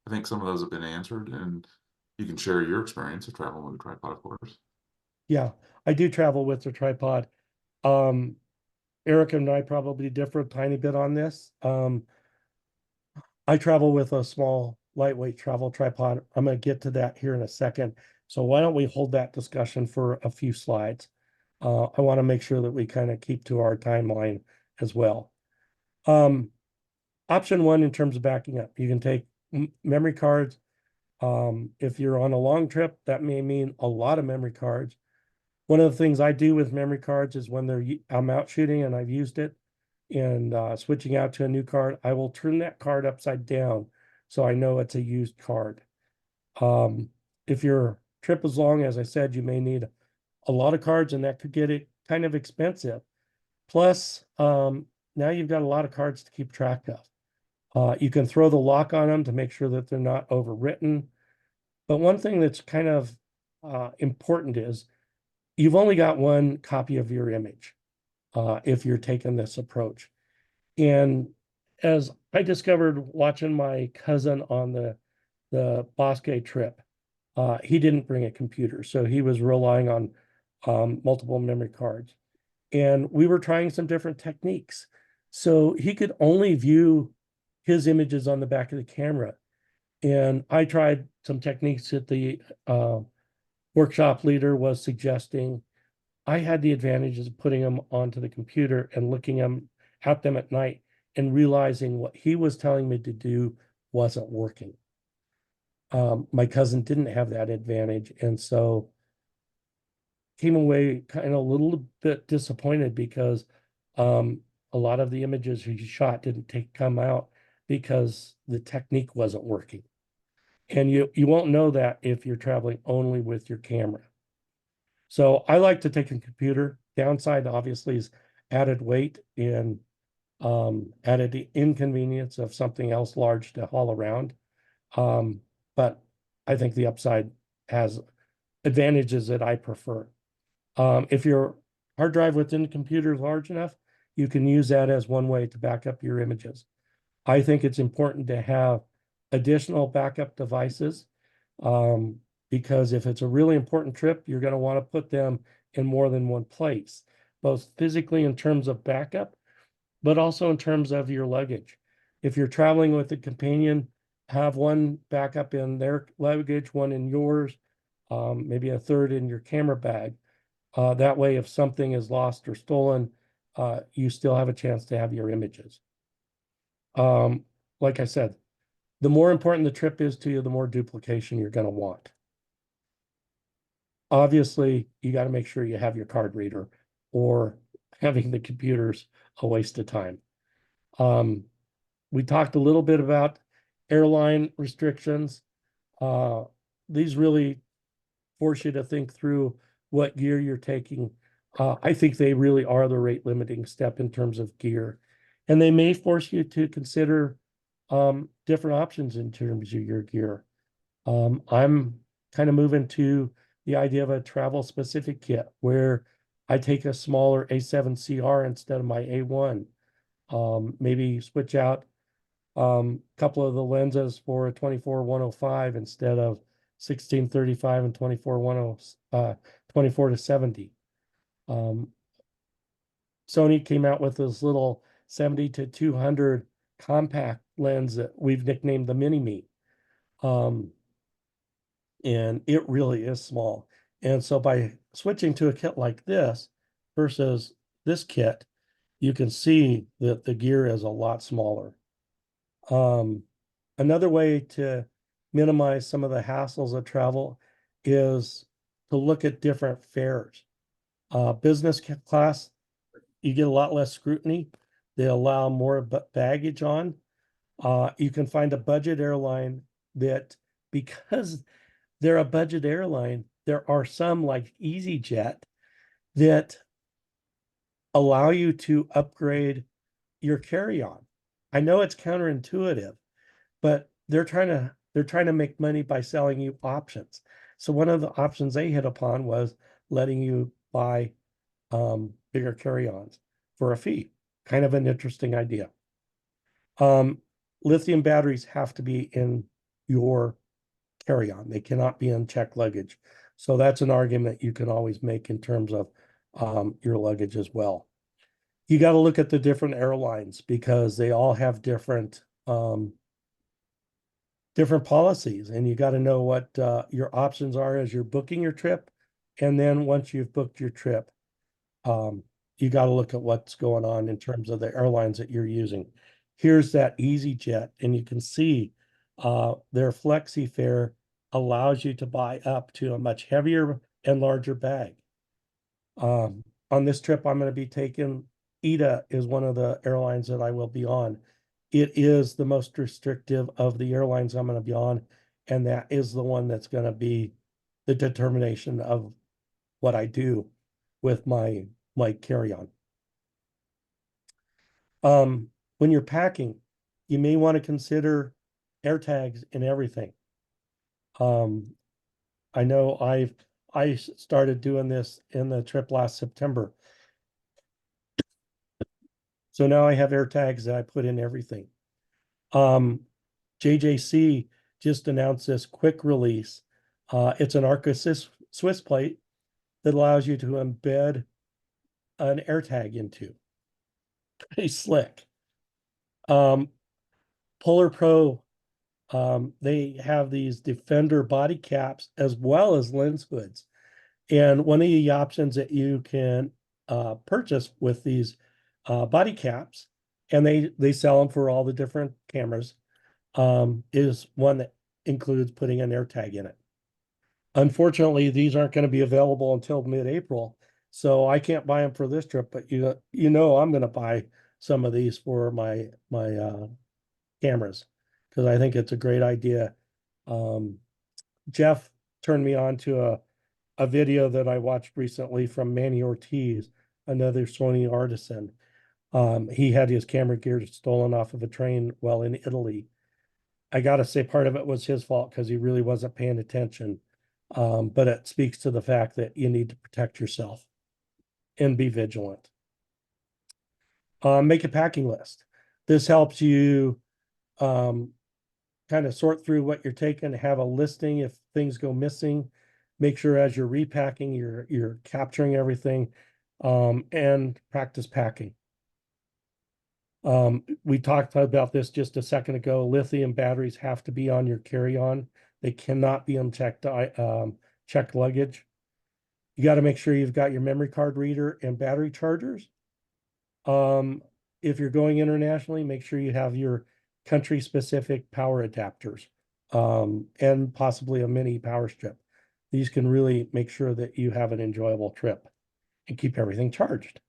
think some of those have been answered, and you can share your experience of traveling with a tripod, of course. Yeah, I do travel with the tripod. Eric and I probably differ a tiny bit on this. I travel with a small, lightweight travel tripod. I'm going to get to that here in a second. So why don't we hold that discussion for a few slides? I want to make sure that we kind of keep to our timeline as well. Option one, in terms of backing up, you can take memory cards. If you're on a long trip, that may mean a lot of memory cards. One of the things I do with memory cards is when I'm out shooting and I've used it and switching out to a new card, I will turn that card upside down so I know it's a used card. If your trip is long, as I said, you may need a lot of cards, and that could get it kind of expensive. Plus, now you've got a lot of cards to keep track of. You can throw the lock on them to make sure that they're not overwritten. But one thing that's kind of important is you've only got one copy of your image if you're taking this approach. And as I discovered watching my cousin on the Bosque trip, he didn't bring a computer, so he was relying on multiple memory cards. And we were trying some different techniques. So he could only view his images on the back of the camera. And I tried some techniques that the workshop leader was suggesting. I had the advantages of putting them onto the computer and looking at them at night and realizing what he was telling me to do wasn't working. My cousin didn't have that advantage, and so came away kind of a little bit disappointed because a lot of the images he shot didn't come out because the technique wasn't working. And you won't know that if you're traveling only with your camera. So I like to take a computer. Downside, obviously, is added weight and added inconvenience of something else large to haul around. But I think the upside has advantages that I prefer. If your hard drive within the computer is large enough, you can use that as one way to back up your images. I think it's important to have additional backup devices because if it's a really important trip, you're going to want to put them in more than one place, both physically in terms of backup, but also in terms of your luggage. If you're traveling with a companion, have one backup in their luggage, one in yours, maybe a third in your camera bag. That way, if something is lost or stolen, you still have a chance to have your images. Like I said, the more important the trip is to you, the more duplication you're going to want. Obviously, you got to make sure you have your card reader, or having the computer's a waste of time. We talked a little bit about airline restrictions. These really force you to think through what gear you're taking. I think they really are the rate limiting step in terms of gear. And they may force you to consider different options in terms of your gear. I'm kind of moving to the idea of a travel specific kit where I take a smaller A7CR instead of my A1. Maybe switch out a couple of the lenses for a 24-105 instead of 16-35 and 24-70. Sony came out with this little 70-200 compact lens that we've nicknamed the Mini-Me. And it really is small. And so by switching to a kit like this versus this kit, you can see that the gear is a lot smaller. Another way to minimize some of the hassles of travel is to look at different fares. Business class, you get a lot less scrutiny. They allow more baggage on. You can find a budget airline that, because they're a budget airline, there are some like EasyJet that allow you to upgrade your carry-on. I know it's counterintuitive, but they're trying to make money by selling you options. So one of the options they hit upon was letting you buy bigger carry-ons for a fee. Kind of an interesting idea. Lithium batteries have to be in your carry-on. They cannot be in checked luggage. So that's an argument you can always make in terms of your luggage as well. You got to look at the different airlines because they all have different policies, and you got to know what your options are as you're booking your trip. And then once you've booked your trip, you got to look at what's going on in terms of the airlines that you're using. Here's that EasyJet, and you can see their flexi fare allows you to buy up to a much heavier and larger bag. On this trip, I'm going to be taking ITA is one of the airlines that I will be on. It is the most restrictive of the airlines I'm going to be on, and that is the one that's going to be the determination of what I do with my carry-on. When you're packing, you may want to consider air tags and everything. I know I started doing this in the trip last September. So now I have air tags that I put in everything. JJC just announced this quick release. It's an Arca Swiss plate that allows you to embed an air tag into. Pretty slick. Polar Pro, they have these Defender body caps as well as lens hoods. And one of the options that you can purchase with these body caps, and they sell them for all the different cameras, is one that includes putting an air tag in it. Unfortunately, these aren't going to be available until mid-April, so I can't buy them for this trip, but you know I'm going to buy some of these for my cameras because I think it's a great idea. Jeff turned me on to a video that I watched recently from Manny Ortiz, another Sony artisan. He had his camera gear stolen off of a train while in Italy. I got to say part of it was his fault because he really wasn't paying attention. But it speaks to the fact that you need to protect yourself and be vigilant. Make a packing list. This helps you kind of sort through what you're taking, have a listing if things go missing. Make sure as you're repacking, you're capturing everything, and practice packing. We talked about this just a second ago. Lithium batteries have to be on your carry-on. They cannot be on checked luggage. You got to make sure you've got your memory card reader and battery chargers. If you're going internationally, make sure you have your country-specific power adapters, and possibly a mini power strip. These can really make sure that you have an enjoyable trip and keep everything charged.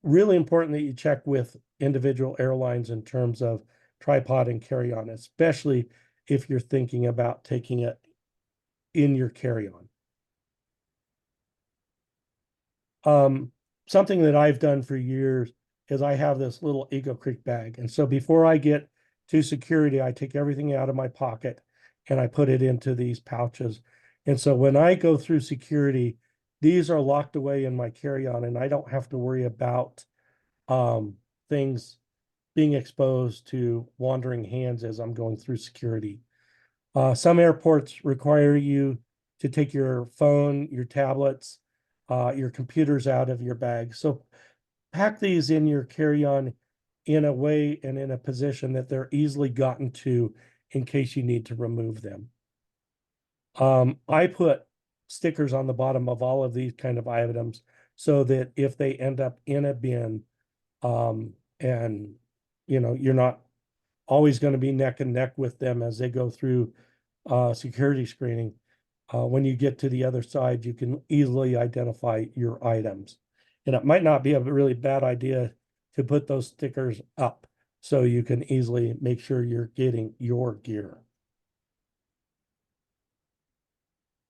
Really important that you check with individual airlines in terms of tripod and carry-on, especially if you're thinking about taking it in your carry-on. Something that I've done for years is I have this little Eagle Creek bag. And so before I get to security, I take everything out of my pocket and I put it into these pouches. And so when I go through security, these are locked away in my carry-on and I don't have to worry about things being exposed to wandering hands as I'm going through security. Some airports require you to take your phone, your tablets, your computers out of your bag. So pack these in your carry-on in a way and in a position that they're easily gotten to in case you need to remove them. I put stickers on the bottom of all of these kind of items so that if they end up in a bin, and you're not always going to be neck and neck with them as they go through security screening. When you get to the other side, you can easily identify your items. And it might not be a really bad idea to put those stickers up so you can easily make sure you're getting your gear.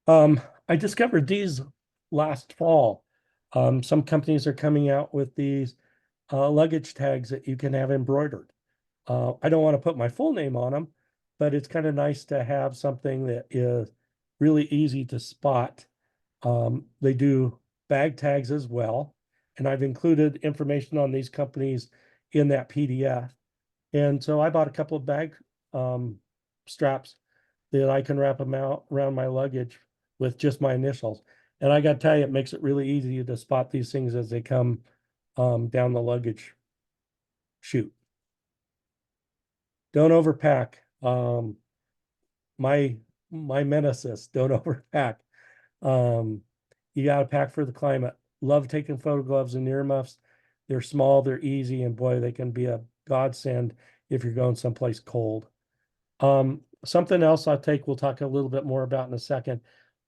I discovered these last fall. Some companies are coming out with these luggage tags that you can have embroidered. I don't want to put my full name on them, but it's kind of nice to have something that is really easy to spot. They do bag tags as well, and I've included information on these companies in that PDF. And so I bought a couple of bag straps that I can wrap them out around my luggage with just my initials. And I got to tell you, it makes it really easy to spot these things as they come down the luggage chute. Don't overpack. My nemesis, don't overpack. You got to pack for the climate. Love taking photo gloves and earmuffs. They're small, they're easy, and boy, they can be a godsend if you're going someplace cold. Something else we'll talk a little bit more about in a second.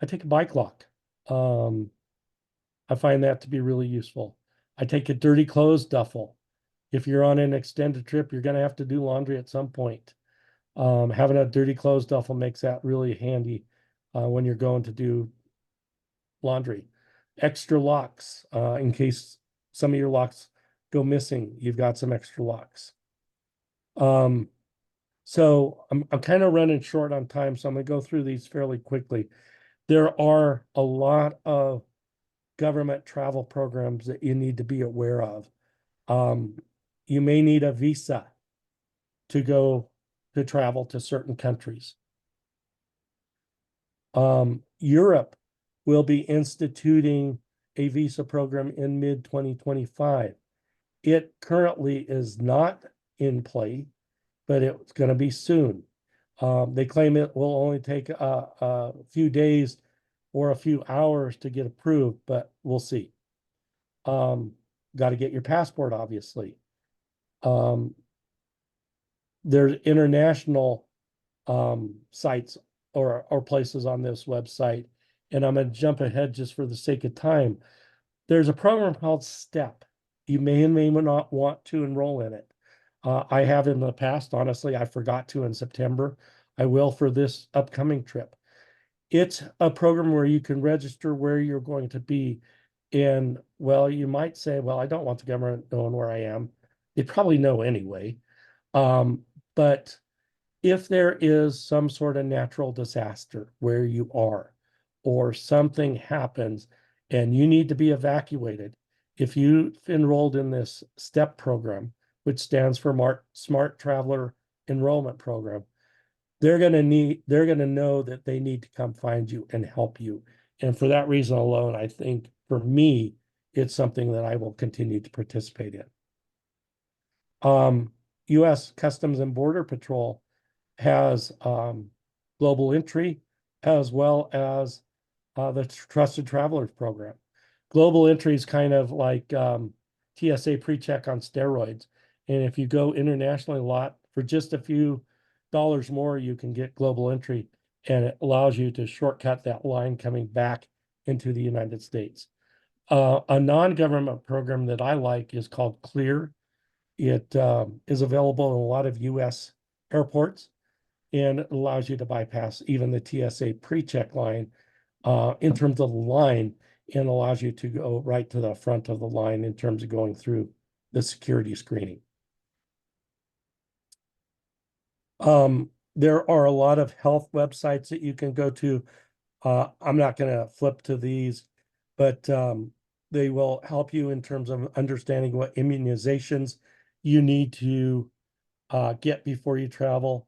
I take a bike lock. I find that to be really useful. I take a dirty clothes duffel. If you're on an extended trip, you're going to have to do laundry at some point. Having a dirty clothes duffel makes that really handy when you're going to do laundry. Extra locks, in case some of your locks go missing, you've got some extra locks. So I'm kind of running short on time, so I'm going to go through these fairly quickly. There are a lot of government travel programs that you need to be aware of. You may need a visa to go to travel to certain countries. Europe will be instituting a visa program in mid-2025. It currently is not in play, but it's going to be soon. They claim it will only take a few days or a few hours to get approved, but we'll see. Got to get your passport, obviously. There's international sites or places on this website, and I'm going to jump ahead just for the sake of time. There's a program called STEP. You may and may not want to enroll in it. I have in the past. Honestly, I forgot to in September. I will for this upcoming trip. It's a program where you can register where you're going to be. And well, you might say, well, I don't want the government knowing where I am. They probably know anyway. But if there is some sort of natural disaster where you are, or something happens and you need to be evacuated, if you've enrolled in this STEP program, which stands for Smart Traveler Enrollment Program, they're going to know that they need to come find you and help you. And for that reason alone, I think for me, it's something that I will continue to participate in. U.S. Customs and Border Patrol has global entry as well as the Trusted Travelers Program. Global entry is kind of like TSA pre-check on steroids. And if you go internationally a lot, for just a few dollars more, you can get global entry, and it allows you to shortcut that line coming back into the United States. A non-government program that I like is called CLEAR. It is available in a lot of U.S. airports, and it allows you to bypass even the TSA pre-check line in terms of the line, and allows you to go right to the front of the line in terms of going through the security screening. There are a lot of health websites that you can go to. I'm not going to flip to these, but they will help you in terms of understanding what immunizations you need to get before you travel.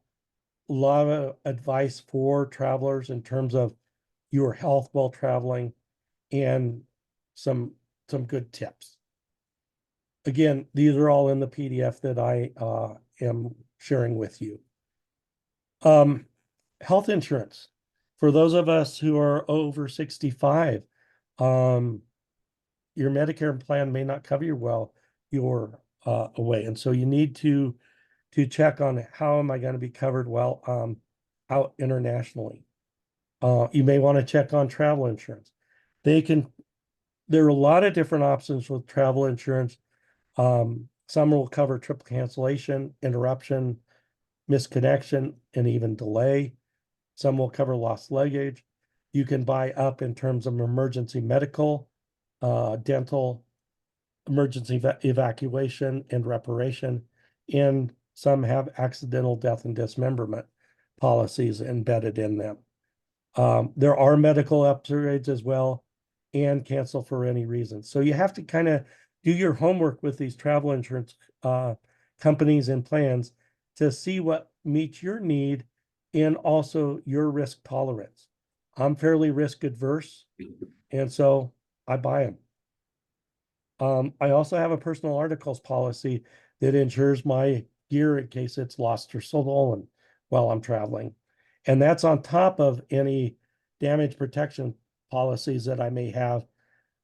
A lot of advice for travelers in terms of your health while traveling, and some good tips. Again, these are all in the PDF that I am sharing with you. Health insurance. For those of us who are over 65, your Medicare plan may not cover you while you're away. And so you need to check on how am I going to be covered while out internationally. You may want to check on travel insurance. There are a lot of different options with travel insurance. Some will cover trip cancellation, interruption, misconnection, and even delay. Some will cover lost luggage. You can buy up in terms of emergency medical, dental, emergency evacuation and reparation, and some have accidental death and dismemberment policies embedded in them. There are medical upgrades as well, and cancel for any reason. So you have to kind of do your homework with these travel insurance companies and plans to see what meets your need and also your risk tolerance. I'm fairly risk adverse, and so I buy them. I also have a personal articles policy that insures my gear in case it's lost or stolen while I'm traveling. And that's on top of any damage protection policies that I may have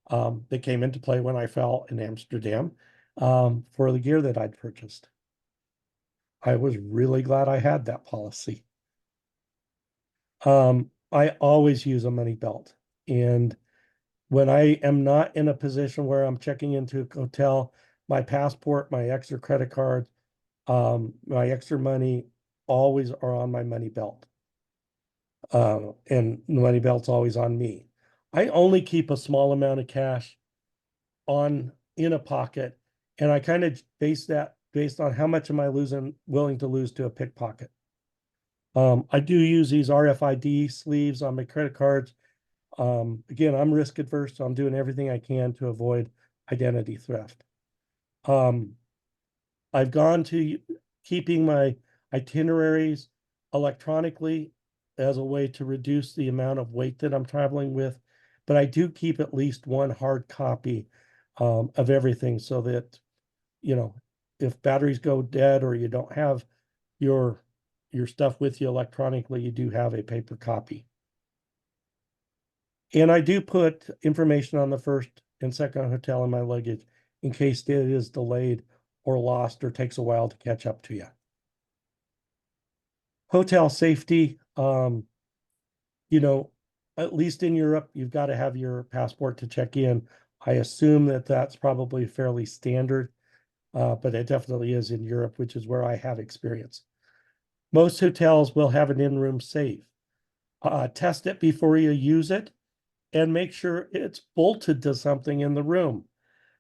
that came into play when I fell in Amsterdam for the gear that I'd purchased. I was really glad I had that policy. I always use a money belt. And when I am not in a position where I'm checking into a hotel, my passport, my extra credit card, my extra money always are on my money belt. And the money belt's always on me. I only keep a small amount of cash in a pocket, and I kind of base that based on how much am I willing to lose to a pickpocket. I do use these RFID sleeves on my credit cards. Again, I'm risk adverse, so I'm doing everything I can to avoid identity theft. I've gone to keeping my itineraries electronically as a way to reduce the amount of weight that I'm traveling with, but I do keep at least one hard copy of everything so that, you know, if batteries go dead or you don't have your stuff with you electronically, you do have a paper copy. And I do put information on the first and second hotel in my luggage in case it is delayed or lost or takes a while to catch up to you. Hotel safety, you know, at least in Europe, you've got to have your passport to check in. I assume that that's probably fairly standard, but it definitely is in Europe, which is where I have experience. Most hotels will have an in-room safe. Test it before you use it and make sure it's bolted to something in the room.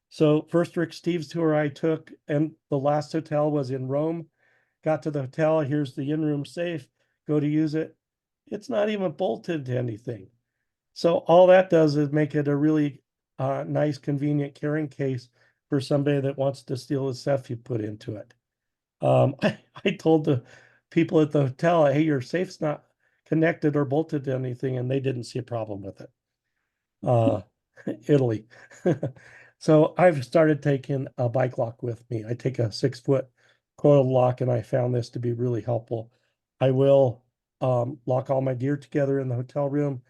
So first Rick Steves tour I took, and the last hotel was in Rome. Got to the hotel, here's the in-room safe, go to use it. It's not even bolted to anything. So all that does is make it a really nice, convenient carrying case for somebody that wants to steal the stuff you put into it. I told the people at the hotel, hey, your safe's not connected or bolted to anything, and they didn't see a problem with it. Italy. So I've started taking a bike lock with me. I take a 6-foot coiled lock, and I found this to be really helpful. I will lock all my gear together in the hotel room,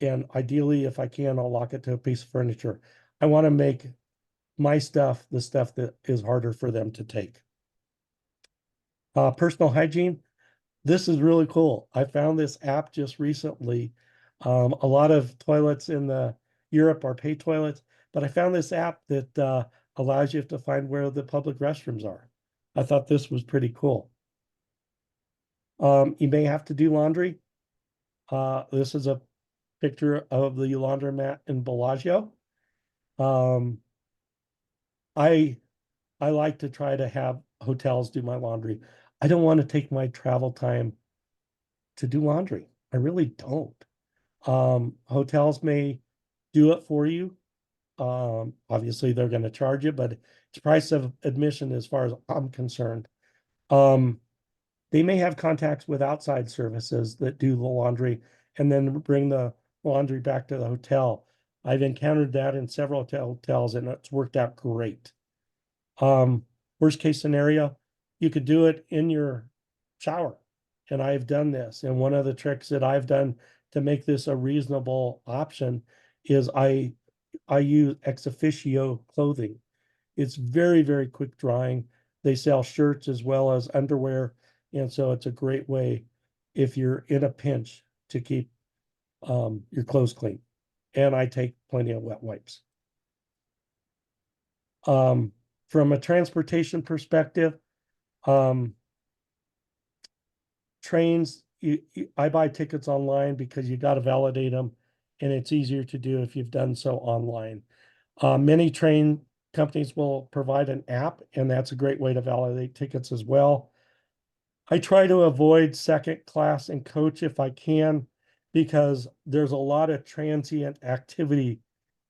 and ideally, if I can, I'll lock it to a piece of furniture. I want to make my stuff the stuff that is harder for them to take. Personal hygiene. This is really cool. I found this app just recently. A lot of toilets in Europe are pay toilets, but I found this app that allows you to find where the public restrooms are. I thought this was pretty cool. You may have to do laundry. This is a picture of the laundromat in Bellagio. I like to try to have hotels do my laundry. I don't want to take my travel time to do laundry. I really don't. Hotels may do it for you. Obviously they're going to charge you, but it's price of admission as far as I'm concerned. They may have contacts with outside services that do the laundry and then bring the laundry back to the hotel. I've encountered that in several hotels, and it's worked out great. Worst case scenario, you could do it in your shower. And I've done this. And one of the tricks that I've done to make this a reasonable option is I use ex officio clothing. It's very, very quick drying. They sell shirts as well as underwear. And so it's a great way if you're in a pinch to keep your clothes clean. And I take plenty of wet wipes. From a transportation perspective, trains, I buy tickets online because you got to validate them. and it's easier to do if you've done so online. Many train companies will provide an app, and that's a great way to validate tickets as well. I try to avoid second class and coach if I can, because there's a lot of transient activity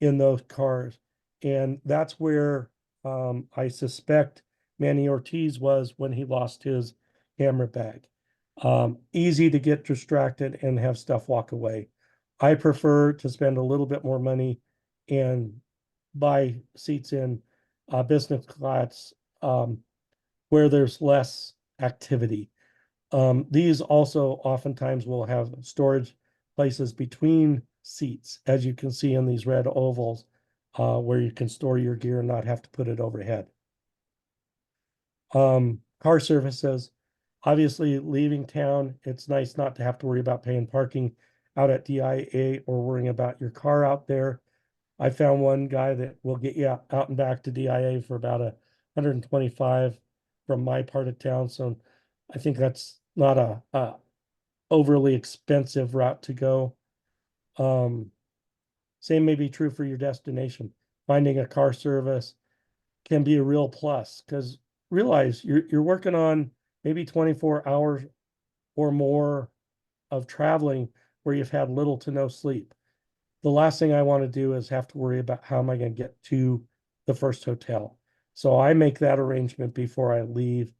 in those cars. And that's where I suspect Manny Ortiz was when he lost his camera bag. Easy to get distracted and have stuff walk away. I prefer to spend a little bit more money and buy seats in business class where there's less activity. These also oftentimes will have storage places between seats, as you can see in these red ovals, where you can store your gear and not have to put it overhead. Car services, obviously leaving town, it's nice not to have to worry about paying parking out at DIA or worrying about your car out there. I found one guy that will get you out and back to DIA for about 125 from my part of town. So I think that's not a overly expensive route to go. Same may be true for your destination. Finding a car service can be a real plus, because realize you're working on maybe 24 hours or more of traveling where you've had little to no sleep. The last thing I want to do is have to worry about how am I going to get to the first hotel. So I make that arrangement before I leave.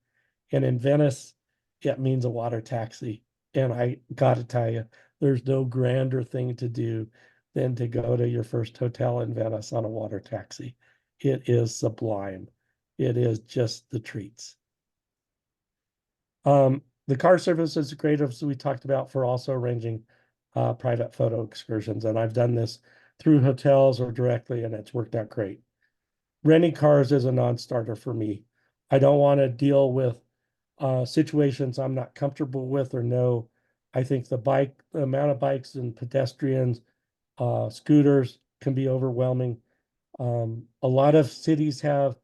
And in Venice, it means a water taxi. And I got to tell you, there's no grander thing to do than to go to your first hotel in Venice on a water taxi. It is sublime. It is just the treats. The car service is great, as we talked about, for also arranging private photo excursions. And I've done this through hotels or directly, and it's worked out great. Renting cars is a non-starter for me. I don't want to deal with situations I'm not comfortable with or know. I think the amount of bikes and pedestrians, scooters can be overwhelming. A lot of cities have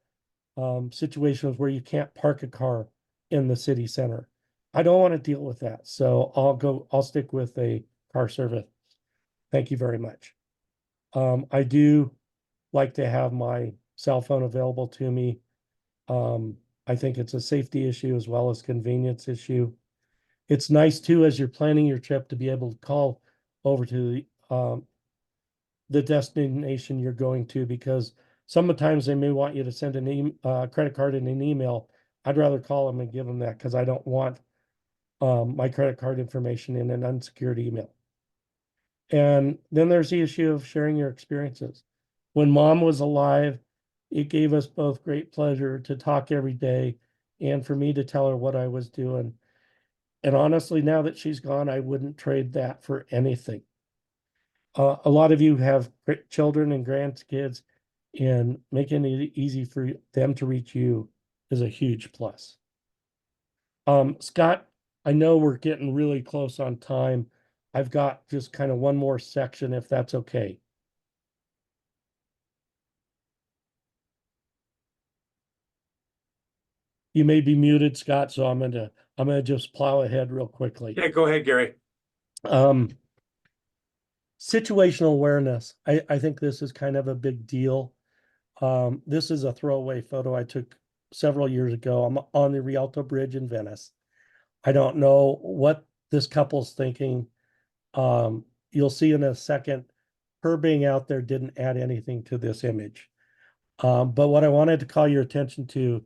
situations where you can't park a car in the city center. I don't want to deal with that. So I'll stick with a car service. Thank you very much. I do like to have my cell phone available to me. I think it's a safety issue as well as convenience issue. It's nice too, as you're planning your trip, to be able to call over to the destination you're going to, because sometimes they may want you to send a credit card and an email. I'd rather call them and give them that, because I don't want my credit card information in an unsecured email. And then there's the issue of sharing your experiences. When Mom was alive, it gave us both great pleasure to talk every day and for me to tell her what I was doing. And honestly, now that she's gone, I wouldn't trade that for anything. A lot of you have children and grandkids, and making it easy for them to reach you is a huge plus. Scott, I know we're getting really close on time. I've got just kind of one more section, if that's okay. You may be muted, Scott, so I'm gonna just plow ahead real quickly. Yeah, go ahead, Gary. Situational awareness. I think this is kind of a big deal. This is a throwaway photo I took several years ago. I'm on the Rialto Bridge in Venice. I don't know what this couple's thinking. You'll see in a second, her being out there didn't add anything to this image. But what I wanted to call your attention to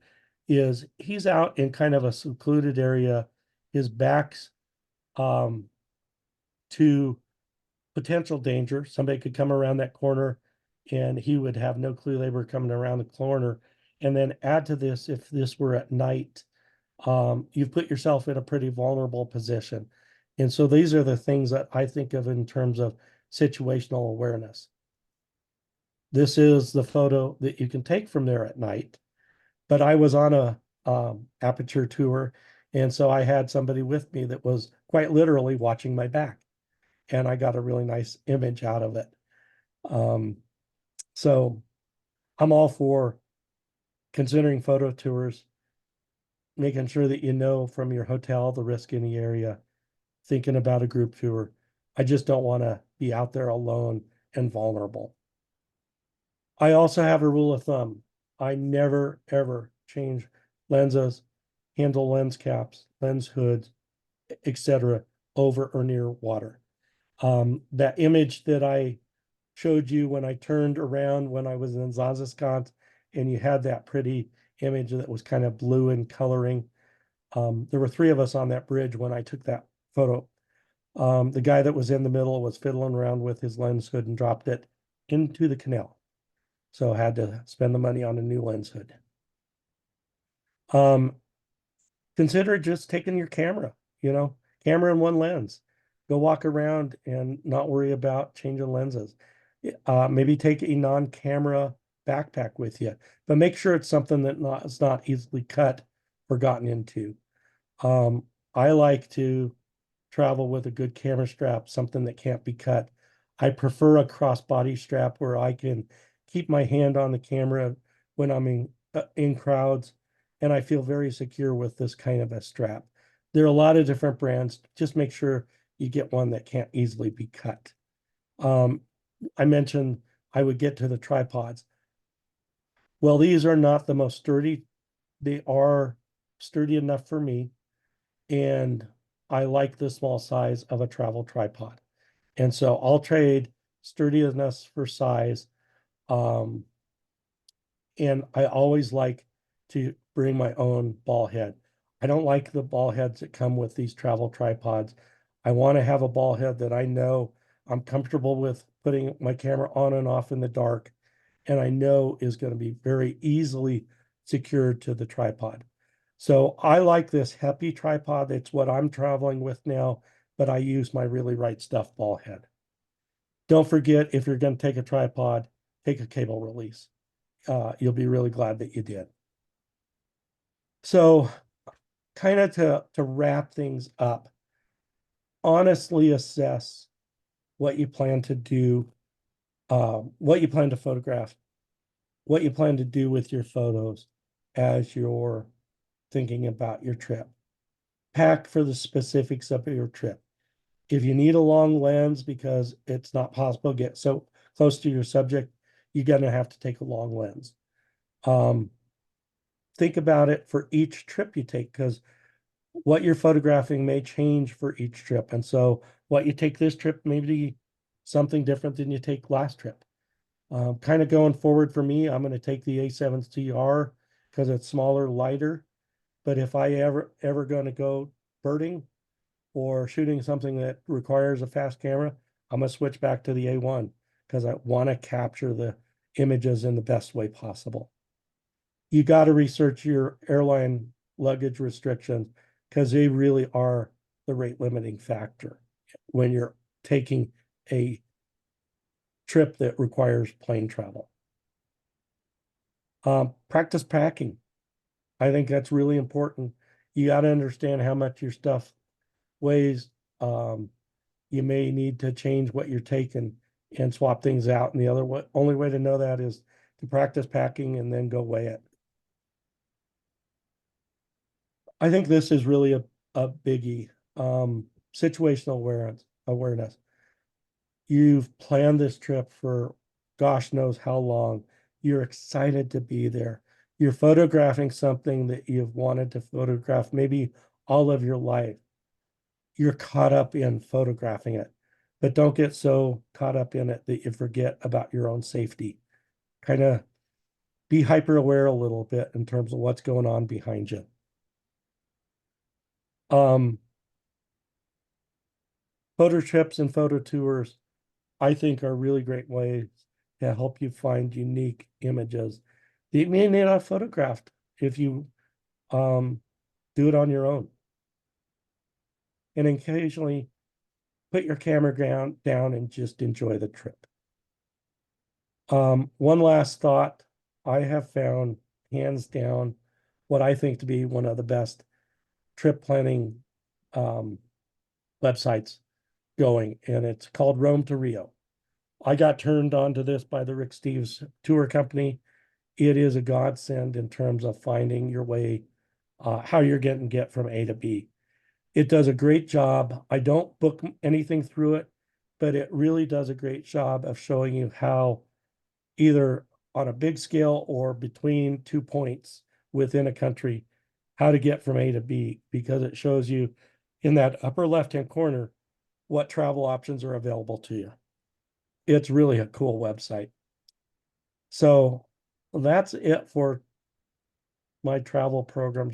is he's out in kind of a secluded area. His back's to potential danger. Somebody could come around that corner and he would have no clue they were coming around the corner. And then add to this, if this were at night, you've put yourself in a pretty vulnerable position. And so these are the things that I think of in terms of situational awareness. This is the photo that you can take from there at night. But I was on a aperture tour, and so I had somebody with me that was quite literally watching my back, and I got a really nice image out of it. So I'm all for considering photo tours, making sure that you know from your hotel the risk in the area, thinking about a group tour. I just don't want to be out there alone and vulnerable. I also have a rule of thumb. I never, ever change lenses, handle lens caps, lens hoods, etc. over or near water. That image that I showed you when I turned around when I was in Zazaskant, and you had that pretty image that was kind of blue in coloring. There were 3 of us on that bridge when I took that photo. The guy that was in the middle was fiddling around with his lens hood and dropped it into the canal. So I had to spend the money on a new lens hood. Consider just taking your camera, camera and one lens. Go walk around and not worry about changing lenses. Maybe take a non-camera backpack with you, but make sure it's something that is not easily cut or gotten into. I like to travel with a good camera strap, something that can't be cut. I prefer a crossbody strap where I can keep my hand on the camera when I'm in crowds, and I feel very secure with this kind of a strap. There are a lot of different brands. Just make sure you get one that can't easily be cut. I mentioned I would get to the tripods. Well, these are not the most sturdy. They are sturdy enough for me, and I like the small size of a travel tripod. And so I'll trade sturdiness for size. And I always like to bring my own ball head. I don't like the ball heads that come with these travel tripods. I want to have a ball head that I know I'm comfortable with putting my camera on and off in the dark, and I know is going to be very easily secured to the tripod. So I like this Heppy tripod. It's what I'm traveling with now, but I use my Really Right Stuff ball head. Don't forget, if you're going to take a tripod, take a cable release. You'll be really glad that you did. So kind of to wrap things up, honestly assess what you plan to do, what you plan to photograph, what you plan to do with your photos as you're thinking about your trip. Pack for the specifics of your trip. If you need a long lens because it's not possible to get so close to your subject, you're going to have to take a long lens. Think about it for each trip you take, because what you're photographing may change for each trip. And so what you take this trip may be something different than you take last trip. Kind of going forward for me, I'm going to take the A7CR because it's smaller, lighter. But if I ever going to go birding or shooting something that requires a fast camera, I'm going to switch back to the A1 because I want to capture the images in the best way possible. You got to research your airline luggage restrictions because they really are the rate limiting factor when you're taking a trip that requires plane travel. Practice packing. I think that's really important. You got to understand how much your stuff weighs. You may need to change what you're taking and swap things out. And the only way to know that is to practice packing and then go weigh it. I think this is really a biggie. Situational awareness. You've planned this trip for gosh knows how long. You're excited to be there. You're photographing something that you've wanted to photograph maybe all of your life. You're caught up in photographing it, but don't get so caught up in it that you forget about your own safety. Kind of be hyper aware a little bit in terms of what's going on behind you. Photo trips and photo tours, I think, are really great ways to help you find unique images that you may not have photographed if you do it on your own. And occasionally put your camera down and just enjoy the trip. One last thought. I have found, hands down, what I think to be one of the best trip planning websites going, and it's called Rome to Rio. I got turned on to this by the Rick Steves tour company. It is a godsend in terms of finding your way, how you're getting from A to B. It does a great job. I don't book anything through it but it really does a great job of showing you how either on a big scale or between 2 points within a country, how to get from A to B, because it shows you in that upper left-hand corner what travel options are available to you. It's really a cool website. So that's it for my travel programs.